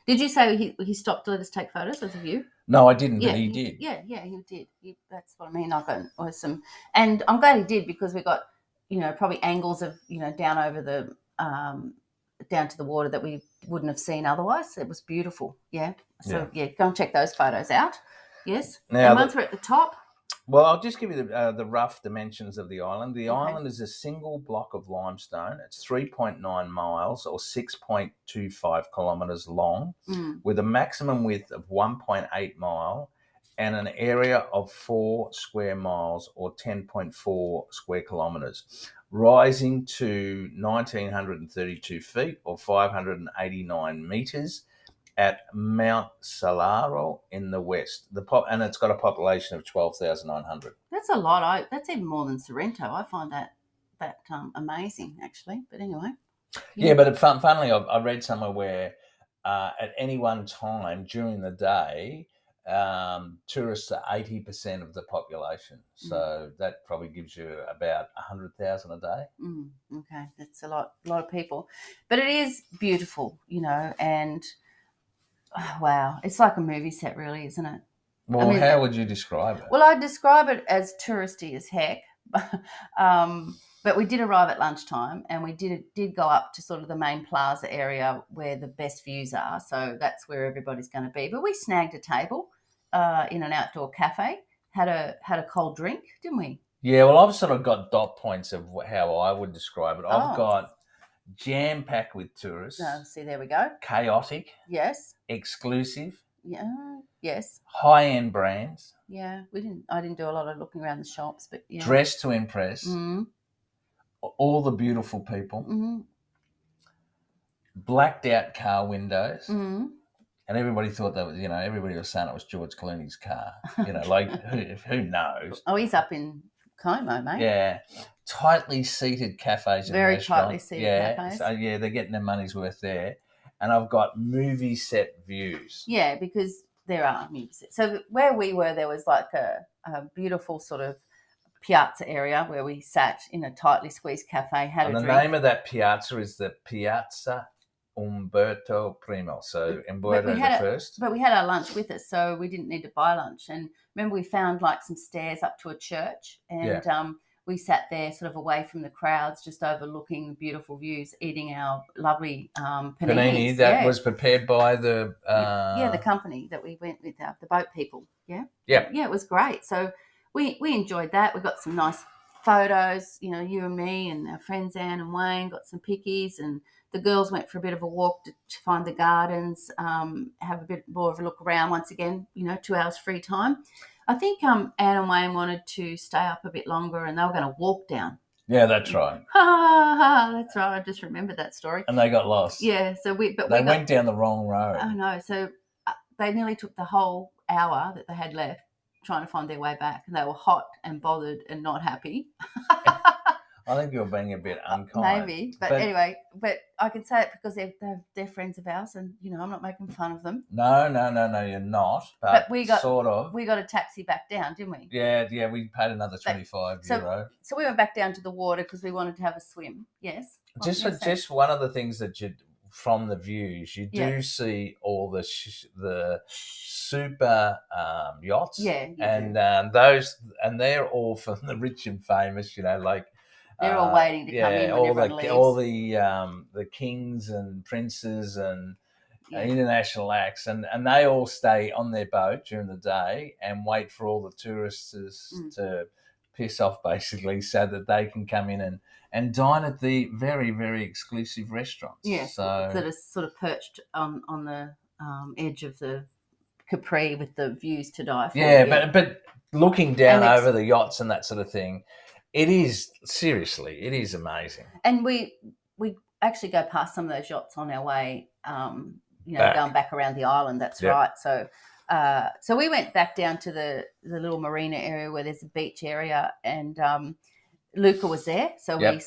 Did you say he stopped to let us take photos of you? No, I didn't, but he did. Yeah, he did. That's what I mean. I got awesome, and I'm glad he did because we got probably angles of down over the down to the water that we wouldn't have seen otherwise. It was beautiful. Yeah. So go and check those photos out. Yes. Now, and once we're at the top. Well, I'll just give you the rough dimensions of the island. The island is a single block of limestone. It's 3.9 miles or 6.25 kilometres long, with a maximum width of 1.8 mile and an area of 4 square miles or 10.4 square kilometres, rising to 1,932 feet or 589 metres at Mount Salaro in the west. And it's got a population of 12,900. That's a lot. That's even more than Sorrento. I find that amazing, actually. But anyway. Yeah, but funnily, I read somewhere where at any one time during the day, tourists are 80% of the population. So that probably gives you about 100,000 a day. Okay, that's a lot of people. But it is beautiful, and... Oh, wow, it's like a movie set, really, isn't it? Well, how would you describe it? Well, I'd describe it as touristy as heck, but we did arrive at lunchtime, and we did go up to sort of the main plaza area where the best views are. So that's where everybody's going to be. But we snagged a table in an outdoor cafe, had a cold drink, didn't we? Yeah, well, I've sort of got dot points of how I would describe it. I've got jam-packed with tourists. See, there we go. Chaotic. Yes. Exclusive. Yeah. Yes. High-end brands. Yeah, I didn't do a lot of looking around the shops, but yeah. Dressed to impress. All the beautiful people. Blacked out car windows. And everybody thought that was, everybody was saying it was George Clooney's car. Like who knows? Oh, he's up in Como, mate. Yeah. Tightly seated cafes and very restaurants. Tightly seated cafes. So they're getting their money's worth there. And I've got movie set views. Yeah, because there are movie sets. So where we were, there was like a beautiful sort of piazza area where we sat in a tightly squeezed cafe, had a drink. The name of that piazza is the Piazza Umberto Primo. So Umberto the first. But we had our lunch with us, so we didn't need to buy lunch. And remember, we found like some stairs up to a church, and we sat there sort of away from the crowds, just overlooking the beautiful views, eating our lovely panini that was prepared by the the company that we went with, the boat people. Yeah, it was great. So we enjoyed that. We got some nice photos. You and me and our friends Anne and Wayne got some pickies, and the girls went for a bit of a walk to find the gardens, have a bit more of a look around. Once again, 2 hours free time. I think Anne and Wayne wanted to stay up a bit longer, and they were going to walk down. Yeah, that's right. That's right. I just remembered that story. And they got lost. Yeah, so we went down the wrong road. I know. So they nearly took the whole hour that they had left trying to find their way back, and they were hot and bothered and not happy. I think you're being a bit unkind. Maybe, but anyway, I can say it because they're friends of ours, and I'm not making fun of them. No, you're not. But we got a taxi back down, didn't we? Yeah, we paid another €25. So we went back down to the water because we wanted to have a swim. Yes. Just one of the things that from the views, you do see all the super yachts. Yeah. And they're all from the rich and famous. Like. They're all waiting to come in when everyone leaves. All the kings and princes and international acts, and they all stay on their boat during the day and wait for all the tourists to piss off, basically, so that they can come in and dine at the very, very exclusive restaurants. Yes, that are sort of perched on the edge of the Capri with the views to die for. Yeah, but looking down over the yachts and that sort of thing, it is amazing. And we actually go past some of those yachts on our way going back around the island. That's right. So so we went back down to the little marina area where there's a beach area, and Luca was there. So we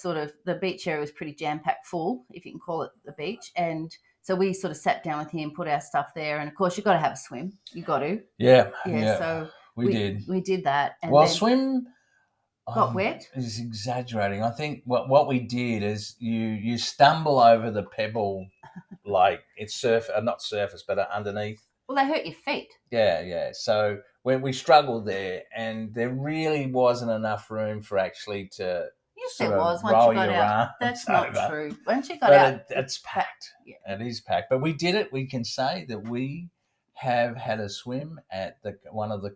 the beach area was pretty jam-packed full, if you can call it the beach. And so we sort of sat down with him, put our stuff there. And, of course, you've got to have a swim. You've got to. Yeah. So we did. We did that. And well, swim got wet. Is exaggerating. I think what we did is you stumble over the pebble, like it's not surface, but underneath. Well, they hurt your feet. Yeah. So when we struggled there, and there really wasn't enough room for actually to there was. Once you got out, that's not true. Once you got out, it's packed. Yeah. It is packed. But we did it. We can say that we have had a swim at one of the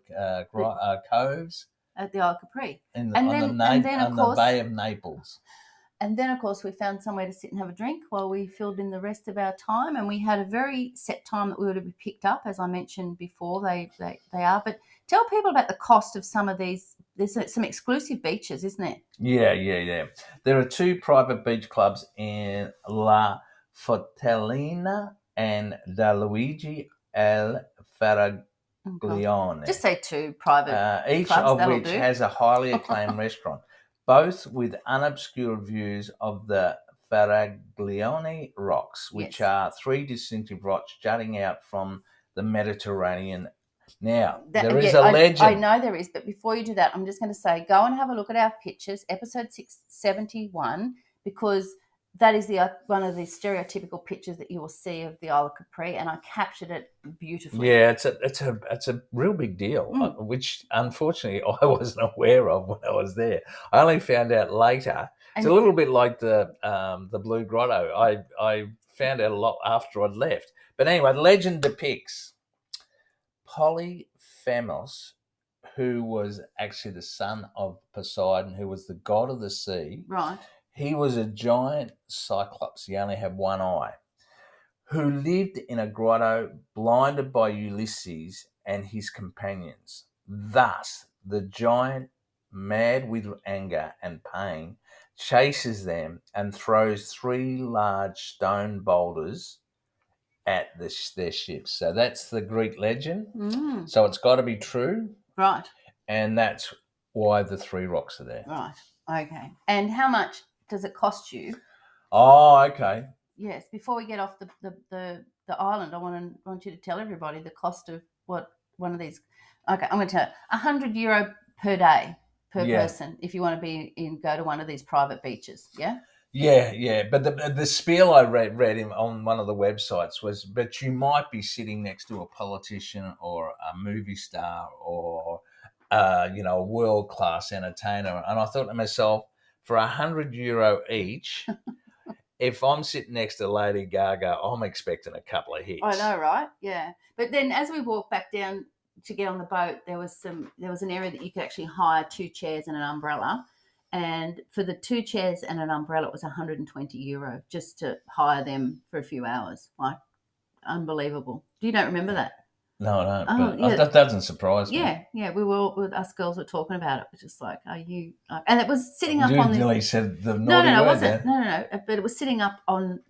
coves at the Isle of Capri, on the Bay of Naples. And then, of course, we found somewhere to sit and have a drink while we filled in the rest of our time. And we had a very set time that we were to be picked up, as I mentioned before. They are. But tell people about the cost of some of these. There's some exclusive beaches, isn't there? Yeah. There are 2 private beach clubs in La Fortellina and Da Luigi El Faraglione. Just say 2 private each clubs, of which has a highly acclaimed restaurant, both with unobscured views of the Faraglione rocks, which are 3 distinctive rocks jutting out from the Mediterranean. Now, there is a legend. I know there is, but before you do that, I'm just going to say, go and have a look at our pictures, episode 671, because that is one of the stereotypical pictures that you will see of the Isle of Capri, and I captured it beautifully. Yeah, it's a real big deal, which unfortunately I wasn't aware of when I was there. I only found out later. It's a little bit like the Blue Grotto. I found out a lot after I'd left. But anyway, the legend depicts Polyphemus, who was actually the son of Poseidon, who was the god of the sea. Right. He was a giant cyclops. He only had one eye, who lived in a grotto blinded by Ulysses and his companions. Thus, the giant, mad with anger and pain, chases them and throws 3 large stone boulders at their ships. So that's the Greek legend. So it's got to be true. Right. And that's why the 3 rocks are there. Right. Okay. And how much does it cost you? Oh, okay. Yes. Before we get off the island, I want you to tell everybody the cost of what one of these. Okay, I'm going to tell you, €100 per day per person if you want to go to one of these private beaches. Yeah. Yeah. But the spiel I read on one of the websites was, but you might be sitting next to a politician or a movie star or a world-class entertainer, and I thought to myself, for €100 each, if I'm sitting next to Lady Gaga, I'm expecting a couple of hits. I know, right? Yeah. But then as we walked back down to get on the boat, there was an area that you could actually hire 2 chairs and an umbrella. And for the 2 chairs and an umbrella, it was €120 just to hire them for a few hours. Like, unbelievable. You don't remember that? No, I don't. But that doesn't surprise me. Yeah. Us girls were talking about it. It was just like, are you? And it was sitting up on. You said the naughty word. No, it wasn't. No. But it was sitting up on,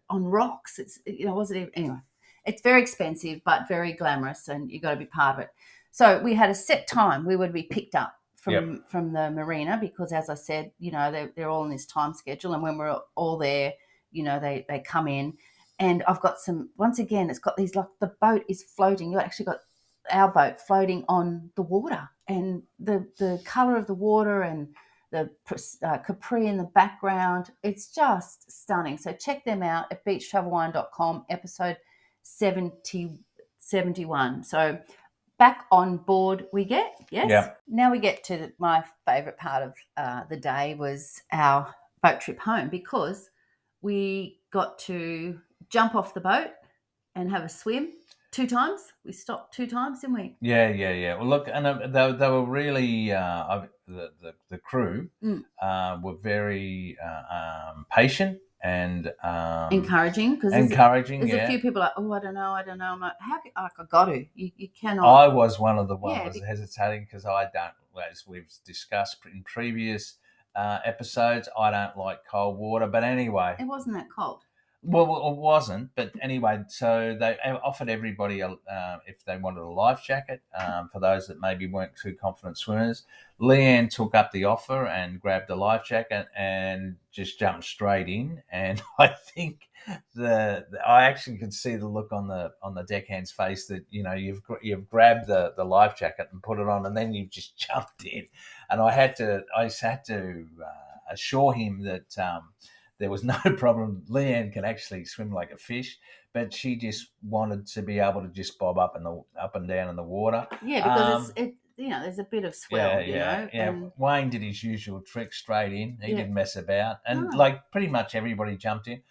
on rocks. It's, wasn't even anyway. It's very expensive, but very glamorous, and you got to be part of it. So we had a set time. We would be picked up from the marina because, as I said, they're all on this time schedule, and when we're all there, they come in. And I've got once again, it's got these, like, the boat is floating. You've actually got our boat floating on the water, and the colour of the water and the Capri in the background, it's just stunning. So check them out at beachtravelwine.com, episode 71. So back on board we get, yes? Yeah. Now we get to my favourite part of the day was our boat trip home, because we got to jump off the boat and have a swim 2 times. We stopped 2 times, didn't we? Yeah. Well, look, and they were really the crew were very patient and encouraging. Because there's a few people like, I don't know. I'm like, I got to. You cannot. I was one of the ones hesitating because I don't, as we've discussed in previous episodes, I don't like cold water. But anyway, it wasn't that cold. Well, it wasn't, but anyway, so they offered everybody if they wanted a life jacket for those that maybe weren't too confident swimmers. Leanne took up the offer and grabbed a life jacket and just jumped straight in. And I think I actually could see the look on the deckhand's face that you've grabbed the life jacket and put it on, and then you've just jumped in. And I just had to assure him that. There was no problem. Leanne can actually swim like a fish, but she just wanted to be able to just bob up and down in the water. Yeah, because there's a bit of swell, Yeah. And Wayne did his usual trick straight in. He didn't mess about, and No. like pretty much everybody jumped in.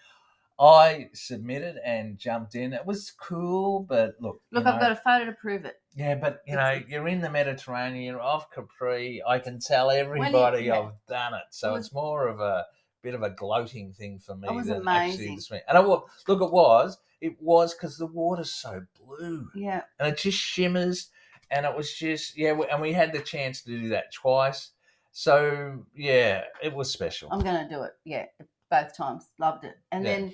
I submitted and jumped in. It was cool, but look, I've got a photo to prove it. Yeah, but you're in the Mediterranean, you're off Capri. I can tell everybody I've done it, so it's more of a bit of a gloating thing for me than actually the swim. And it was because the water's so blue, and it just shimmers, and it was just and we had the chance to do that twice, so it was special. I'm going to do it, both times, loved it, and then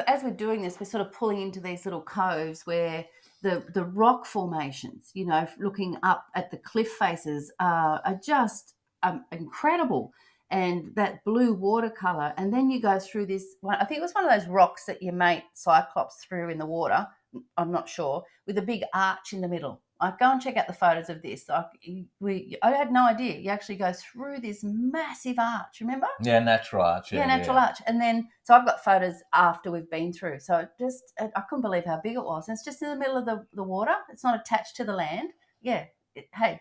as we're doing this, we're sort of pulling into these little coves where the rock formations, looking up at the cliff faces are just incredible. And that blue watercolor, and then you go through this one. I think it was one of those rocks that your mate Cyclops threw in the water. I'm not sure, with a big arch in the middle. Go and check out the photos of this. I had no idea. You actually go through this massive arch. Remember? Yeah, natural arch. Natural arch. And then, so I've got photos after we've been through. So I couldn't believe how big it was. And it's just in the middle of the water. It's not attached to the land. Yeah. Hey.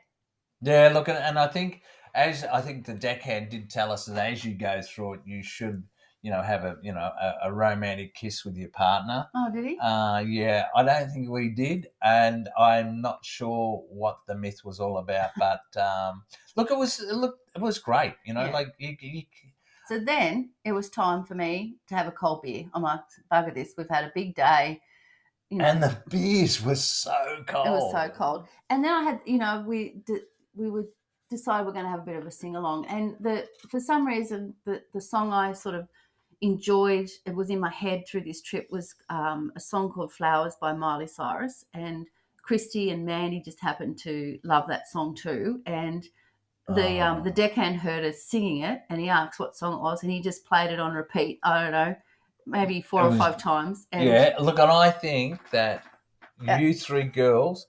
Yeah. Look, and I think. As I think the deckhand did tell us that as you go through it, you should, have a romantic kiss with your partner. Oh, did he? Yeah, I don't think we did, and I'm not sure what the myth was all about. But it was great. Like you. So then it was time for me to have a cold beer. I'm like, bugger this. We've had a big day. And the beers were so cold. It was so cold. And then I had, we would decide we're going to have a bit of a sing-along, and for some reason the song I sort of enjoyed, it was in my head through this trip, was a song called Flowers by Miley Cyrus, and Christy and Mandy just happened to love that song too, and the deckhand heard us singing it, and he asked what song it was, and he just played it on repeat, I don't know, maybe 4 or 5 times. And look, and I think that you three girls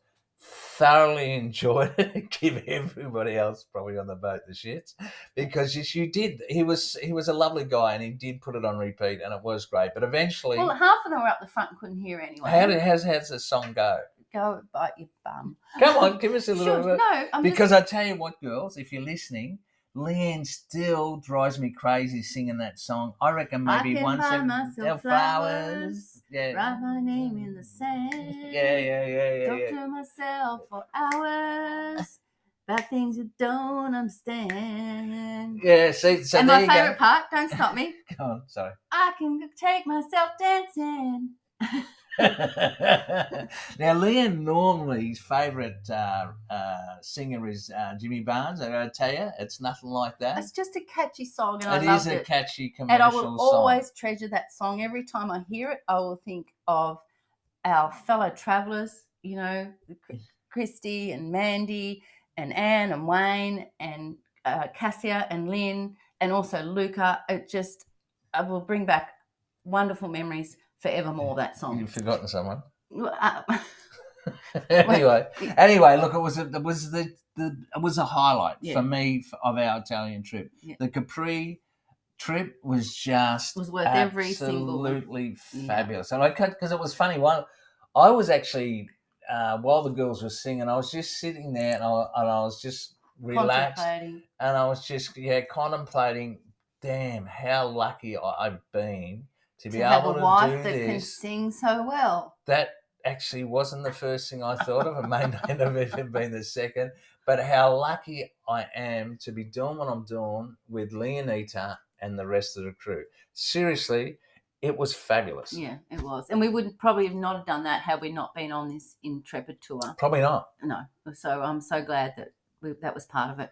thoroughly enjoyed it. Give everybody else probably on the boat the shits, because yes, you did. He was a lovely guy, and he did put it on repeat, and it was great. But eventually, half of them were up the front and couldn't hear anyway. How's the song go? Go bite your bum. Come on, give us a little bit. No, because I tell you what, girls, if you're listening, Leanne still drives me crazy singing that song. I reckon maybe once every flowers. Yeah. Write my name in the sand. Yeah. Talk to myself for hours about things you don't understand. Yeah, see, so and there my favourite part, don't stop me. Go on, sorry. I can take myself dancing. Now, Leanne normally's favourite singer is Jimmy Barnes. I got to tell you, it's nothing like that. It's just a catchy song, and I loved it. It is a catchy commercial song. And I will always song. treasure that song. Every time I hear it, I will think of our fellow travellers, Christy and Mandy and Anne and Wayne and Cassia and Lynn and also Luca. I will bring back wonderful memories forevermore, that song. You've forgotten someone. Anyway, look, it was a highlight for me of our Italian trip. Yeah. The Capri trip was worth every single absolutely fabulous. And because it was funny. I was actually while the girls were singing, I was just sitting there and I was just relaxed, and I was just contemplating. Damn, how lucky I've been to be able to do this. Have a wife that can sing so well. That actually wasn't the first thing I thought of. It may not have even been the second. But how lucky I am to be doing what I'm doing with Leonita and the rest of the crew. Seriously, it was fabulous. Yeah, it was. And we would probably not have done that had we not been on this Intrepid tour. Probably not. No. So I'm so glad that that was part of it.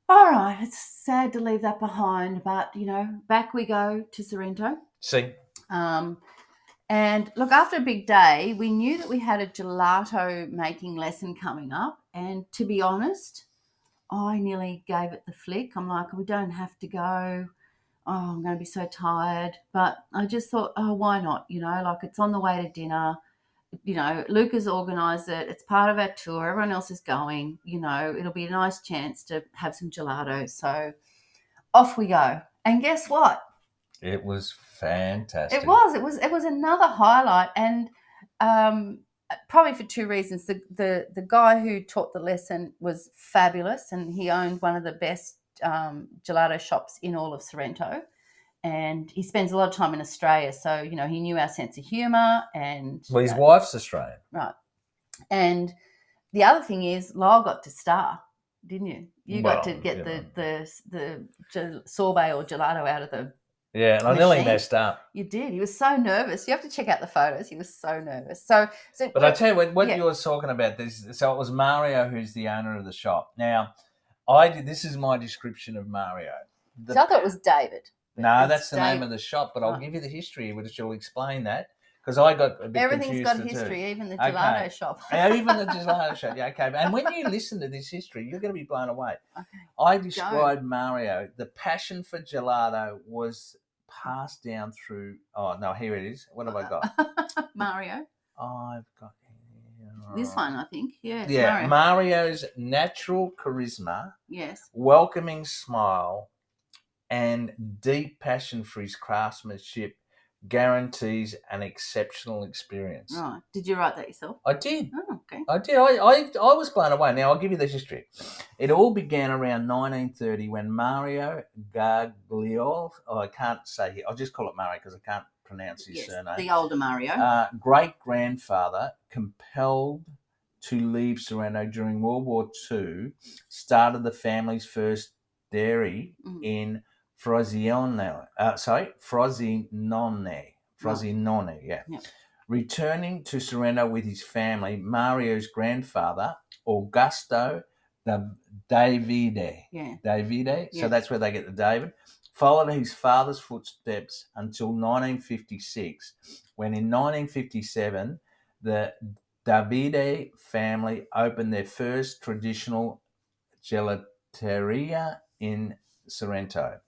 All right, it's sad to leave that behind, but, back we go to Sorrento. See, And look, after a big day, we knew that we had a gelato making lesson coming up. And to be honest, I nearly gave it the flick. I'm like, we don't have to go. Oh, I'm going to be so tired. But I just thought, oh, why not? Like it's on the way to dinner. Luca's organised it. It's part of our tour. Everyone else is going. It'll be a nice chance to have some gelato. So off we go. And guess what? it was fantastic. It was another highlight, and probably for two reasons. The guy who taught the lesson was fabulous, and he owned one of the best gelato shops in all of Sorrento. And he spends a lot of time in Australia, so he knew our sense of humour. And Well, his wife's Australian, right. And the other thing is, Lyle got to star, didn't you? You got to get the sorbet or gelato out of the yeah, and I nearly messed up. You did. He was so nervous. You have to check out the photos. He was so nervous. But I tell you what you were talking about this. So it was Mario who's the owner of the shop. Now, this is my description of Mario. So I thought it was David. No, that's the name of the shop, but I'll give you the history, which will explain that. Because I got a bit Everything's confused. got history, even the gelato shop. Even the gelato shop, yeah, okay. And when you listen to this history, you're going to be blown away. Okay. I described Mario. The passion for gelato was passed down through. Oh no, here it is. What have I got? Mario. I've got this one, I think. Yeah. Yeah, Mario's natural charisma. Yes. Welcoming smile, and deep passion for his craftsmanship guarantees an exceptional experience. Right. Did you write that yourself? I did. Oh, okay. I did. I was blown away. Now, I'll give you the history. It all began around 1930 when Mario Gagliol, I can't say here, I'll just call it Mario because I can't pronounce his surname. The older Mario. Great-grandfather, compelled to leave Sorrento during World War II, started the family's first dairy in Frosinone, yeah. Yep. Returning to Sorrento with his family, Mario's grandfather, Augusto Davide, so that's where they get the David, followed his father's footsteps until 1956, when in 1957, the Davide family opened their first traditional gelateria in Sorrento.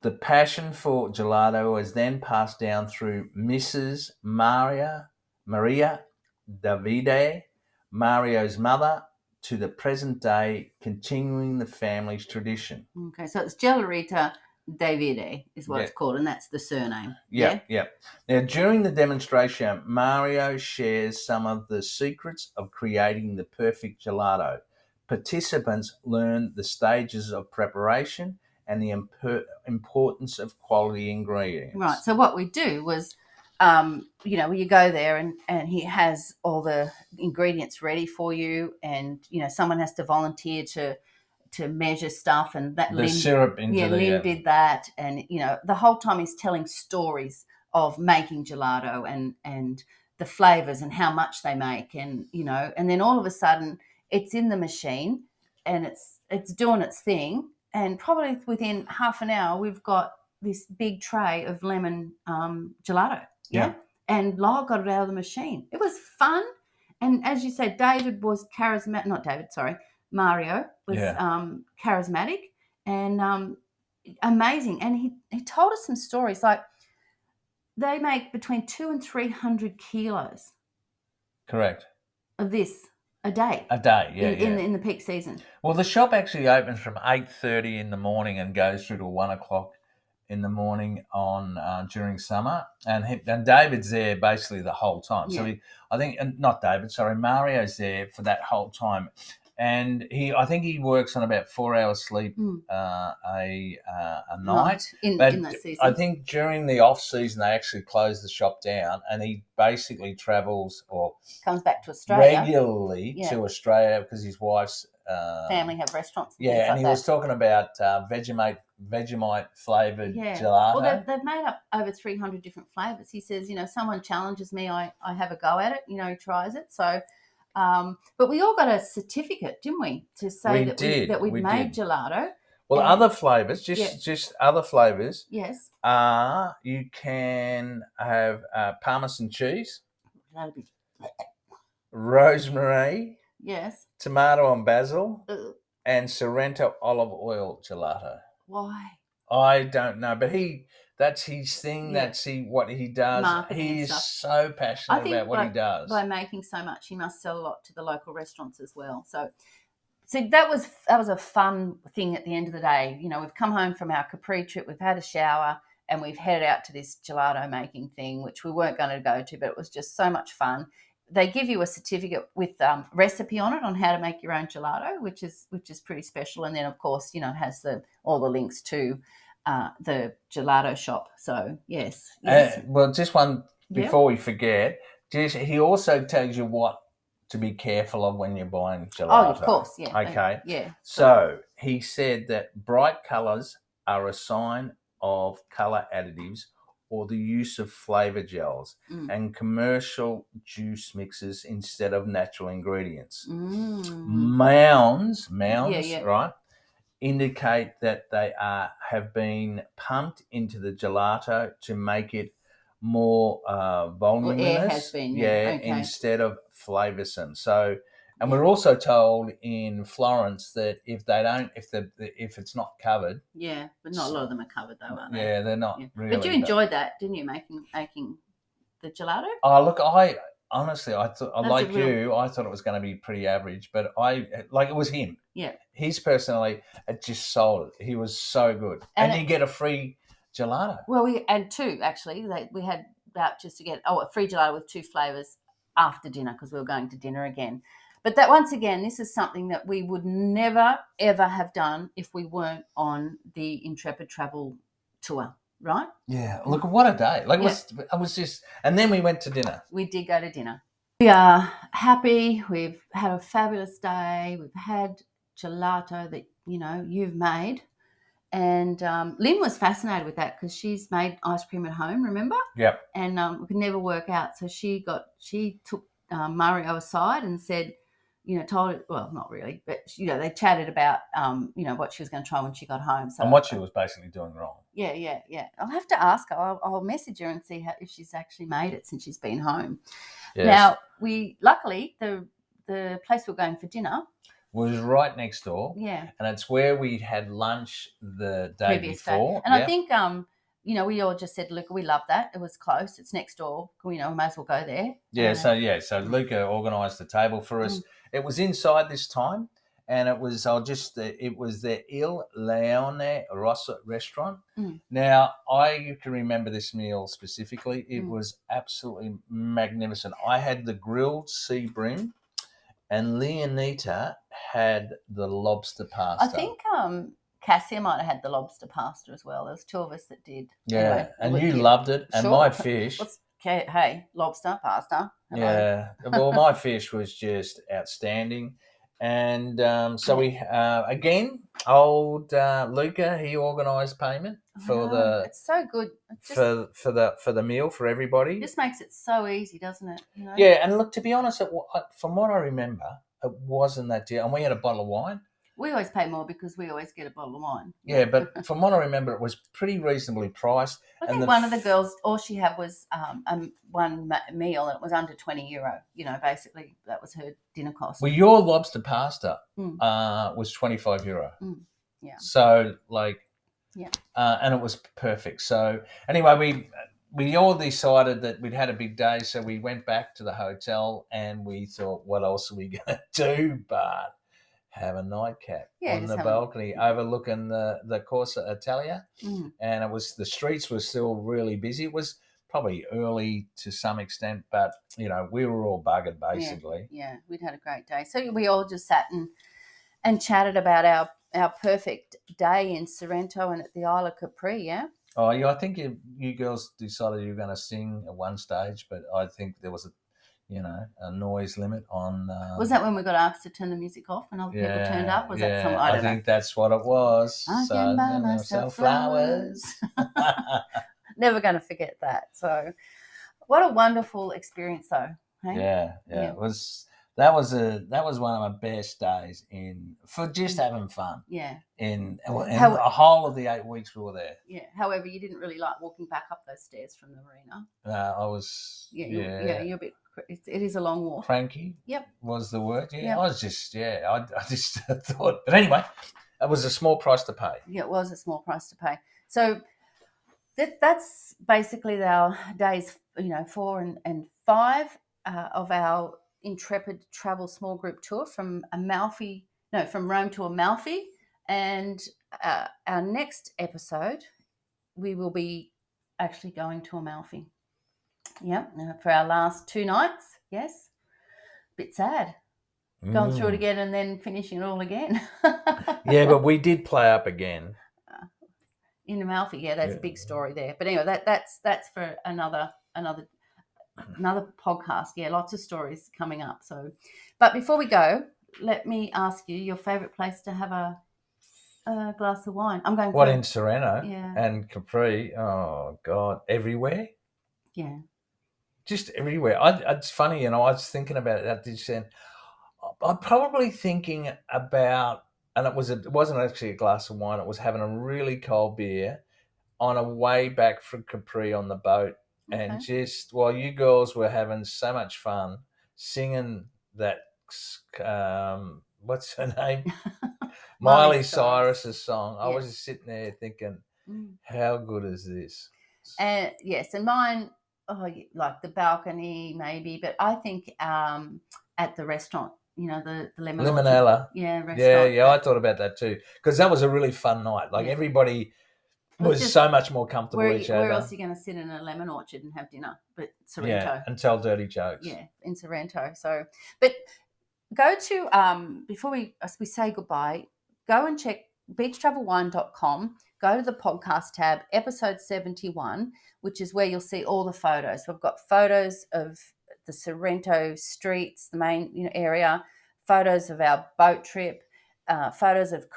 The passion for gelato was then passed down through Mrs. Maria Davide, Mario's mother, to the present day, continuing the family's tradition. Okay, so it's Gelarita Davide is what it's called, and that's the surname. Yeah. Now, during the demonstration, Mario shares some of the secrets of creating the perfect gelato. Participants learn the stages of preparation and the importance of quality ingredients. Right. So what we do was, you go there and he has all the ingredients ready for you, and someone has to volunteer to measure stuff, and that the syrup into Lynn did that, and the whole time he's telling stories of making gelato and the flavors and how much they make, and and then all of a sudden it's in the machine and it's doing its thing. And probably within half an hour, we've got this big tray of lemon gelato. Yeah. And Lyle got it out of the machine. It was fun. And as you said, David was charismatic. Not David, sorry. Mario was charismatic and amazing. And he told us some stories. Like, they make between 200 and 300 kilos. Correct. Of this. A day, in the peak season. Well, the shop actually opens from 8:30 in the morning and goes through to 1 o'clock in the morning on during summer, and David's there basically the whole time. Yeah. So Mario's there for that whole time, and I think he works on about 4 hours sleep a night. In that season. I think during the off season they actually close the shop down, and he basically travels or comes back to Australia regularly to Australia because his wife's family have restaurants. And he was talking about Vegemite flavoured gelato. Well, they've made up over 300 different flavours. He says, someone challenges me, I have a go at it. He tries it. So. But we all got a certificate, didn't we, to say that we'd made gelato. Well, And- other flavors, Yeah. just other flavors. Yes. You can have Parmesan cheese, That'd be. rosemary, Yes. tomato and basil, Ugh. and Sorrento olive oil gelato. Why? I don't know, but that's his thing. Yeah. That's what he does. Marketing He and is stuff. so I passionate think about what he does. by making so much, he must sell a lot to the local restaurants as well. So, see, that was a fun thing at the end of the day. You know, we've come home from our Capri trip, we've had a shower, and we've headed out to this gelato making thing, which we weren't going to go to, but it was just so much fun. They give you a certificate with recipe on it on how to make your own gelato, which is pretty special. And then, of course, you know, it has all the links to the gelato shop. So yes. Well, just one before we forget. He also tells you what to be careful of when you're buying gelato. Oh, of course, yeah. Okay. Yeah. So he said that bright colours are a sign of colour additives or the use of flavour gels and commercial juice mixes instead of natural ingredients. Mounds, right, indicate that they have been pumped into the gelato to make it more voluminous. Well, air has been, instead of flavoursome. So, and we're also told in Florence that if it's not covered, but not a lot of them are covered though, are they? Yeah, they're not really. But you enjoyed that, didn't you? Making the gelato. Oh, look, honestly, I thought I thought it was going to be pretty average, but it was him. Yeah. His personality, it just sold it. He was so good, and you get a free gelato. Well, we had two actually. We had vouchers to get a free gelato with 2 flavors after dinner because we were going to dinner again. But that once again, this is something that we would never ever have done if we weren't on the Intrepid Travel tour, right? Yeah. Look, what a day! I was just, and then we went to dinner. We did go to dinner. We are happy. We've had a fabulous day. We've had gelato that you've made. And Lynn was fascinated with that because she's made ice cream at home, remember? Yep. And we could never work out. So she took Mario aside and said, told it, well, not really, but, they chatted about, what she was going to try when she got home. So, and what she was basically doing wrong. Yeah. I'll have to ask her. I'll message her and see if she's actually made it since she's been home. Yes. Now, luckily, the place we're going for dinner was right next door. Yeah. And it's where we had lunch the day before. And I think, we all just said, Luca, we love that. It was close. It's next door. We might as well go there. Yeah. So Luca organised the table for us. It was inside this time. And it was the Il Leone Rosso restaurant. Now, I can remember this meal specifically. It was absolutely magnificent. I had the grilled sea bream. And Leonita had the lobster pasta. I think Cassia might have had the lobster pasta as well. There was 2 of us that did. Yeah, anyway, and you loved it. And my fish. Hey, lobster pasta. Hello. Yeah, well, my fish was just outstanding. And so we, again, old Luca, he organised payment for it's so good. For the meal for everybody. It just makes it so easy, doesn't it? Yeah, and look, to be honest, from what I remember, it wasn't that deal. And we had a bottle of wine. We always pay more because we always get a bottle of wine. Yeah, but from what I remember, it was pretty reasonably priced. I think one of the girls, all she had was one meal, and it was under €20. Basically that was her dinner cost. Well, your lobster pasta was €25. Yeah. So yeah. And it was perfect. So anyway, we all decided that we'd had a big day, so we went back to the hotel and we thought, what else are we going to do but have a nightcap on the balcony overlooking the Corsa Italia. And the streets were still really busy. It was probably early to some extent, but, we were all buggered basically. Yeah, we'd had a great day. So we all just sat and chatted about our perfect day in Sorrento and at the Isle of Capri, yeah? Oh, yeah, I think you girls decided you were going to sing at one stage, but I think there was a noise limit on. Was that when we got asked to turn the music off and other people turned up? Was that something? I think that's what it was. I can buy myself flowers. Never going to forget that. So, what a wonderful experience, though. Hey? Yeah. It was That was one of my best days for just having fun. Yeah. In the whole of the 8 weeks we were there. Yeah. However, you didn't really like walking back up those stairs from the marina. I was. You're a bit. It is a long walk. Cranky. Yep. Was the word. Yeah. Yep. I was just. Yeah. I just thought. But anyway, it was a small price to pay. Yeah, it was a small price to pay. So that's basically our days, 4 and 5 of our Intrepid Travel small group tour from Rome to Amalfi. And our next episode, we will be actually going to Amalfi. Yeah, for our last 2 nights. Yes, bit sad. Going through it again and then finishing it all again. Yeah, but we did play up again. In Amalfi, that's a big story there. But anyway, that's for another podcast. Yeah, lots of stories coming up. So, but before we go, let me ask you your favourite place to have a glass of wine. I'm going. In Sorrento? Yeah. And Capri? Oh God, everywhere. Yeah. Just everywhere. It's funny, I was thinking about it. I'm probably thinking about, and it wasn't actually a glass of wine. It was having a really cold beer on a way back from Capri on the boat, and just while you girls were having so much fun singing that, what's her name, Miley Cyrus's song. I was just sitting there thinking, how good is this? Yes, and mine. Like the balcony, maybe, but I think at the restaurant, the Limonella. Yeah, restaurant. Yeah, I thought about that too, because that was a really fun night. Like everybody was so much more comfortable with each other. Where else are you going to sit in a lemon orchard and have dinner? But Sorrento. Yeah, and tell dirty jokes. Yeah, in Sorrento. So, but go to before we say goodbye, go and check beachtravelwine.com. Go to the podcast tab, episode 71, which is where you'll see all the photos. We've got photos of the Sorrento streets, the main area, photos of our boat trip, photos of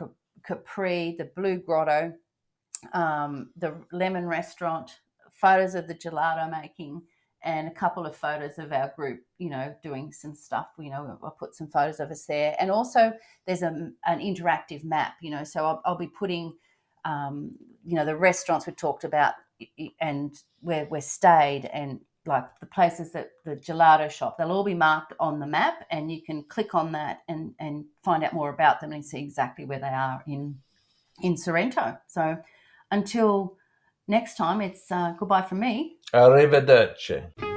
Capri, the Blue Grotto, the Lemon Restaurant, photos of the gelato making, and a couple of photos of our group, doing some stuff. I'll put some photos of us there. And also there's an interactive map, so I'll be putting the restaurants we talked about and where we stayed, and like the places that the gelato shop, they'll all be marked on the map, and you can click on that and find out more about them and see exactly where they are in Sorrento. So until next time, it's goodbye from me. Arrivederci.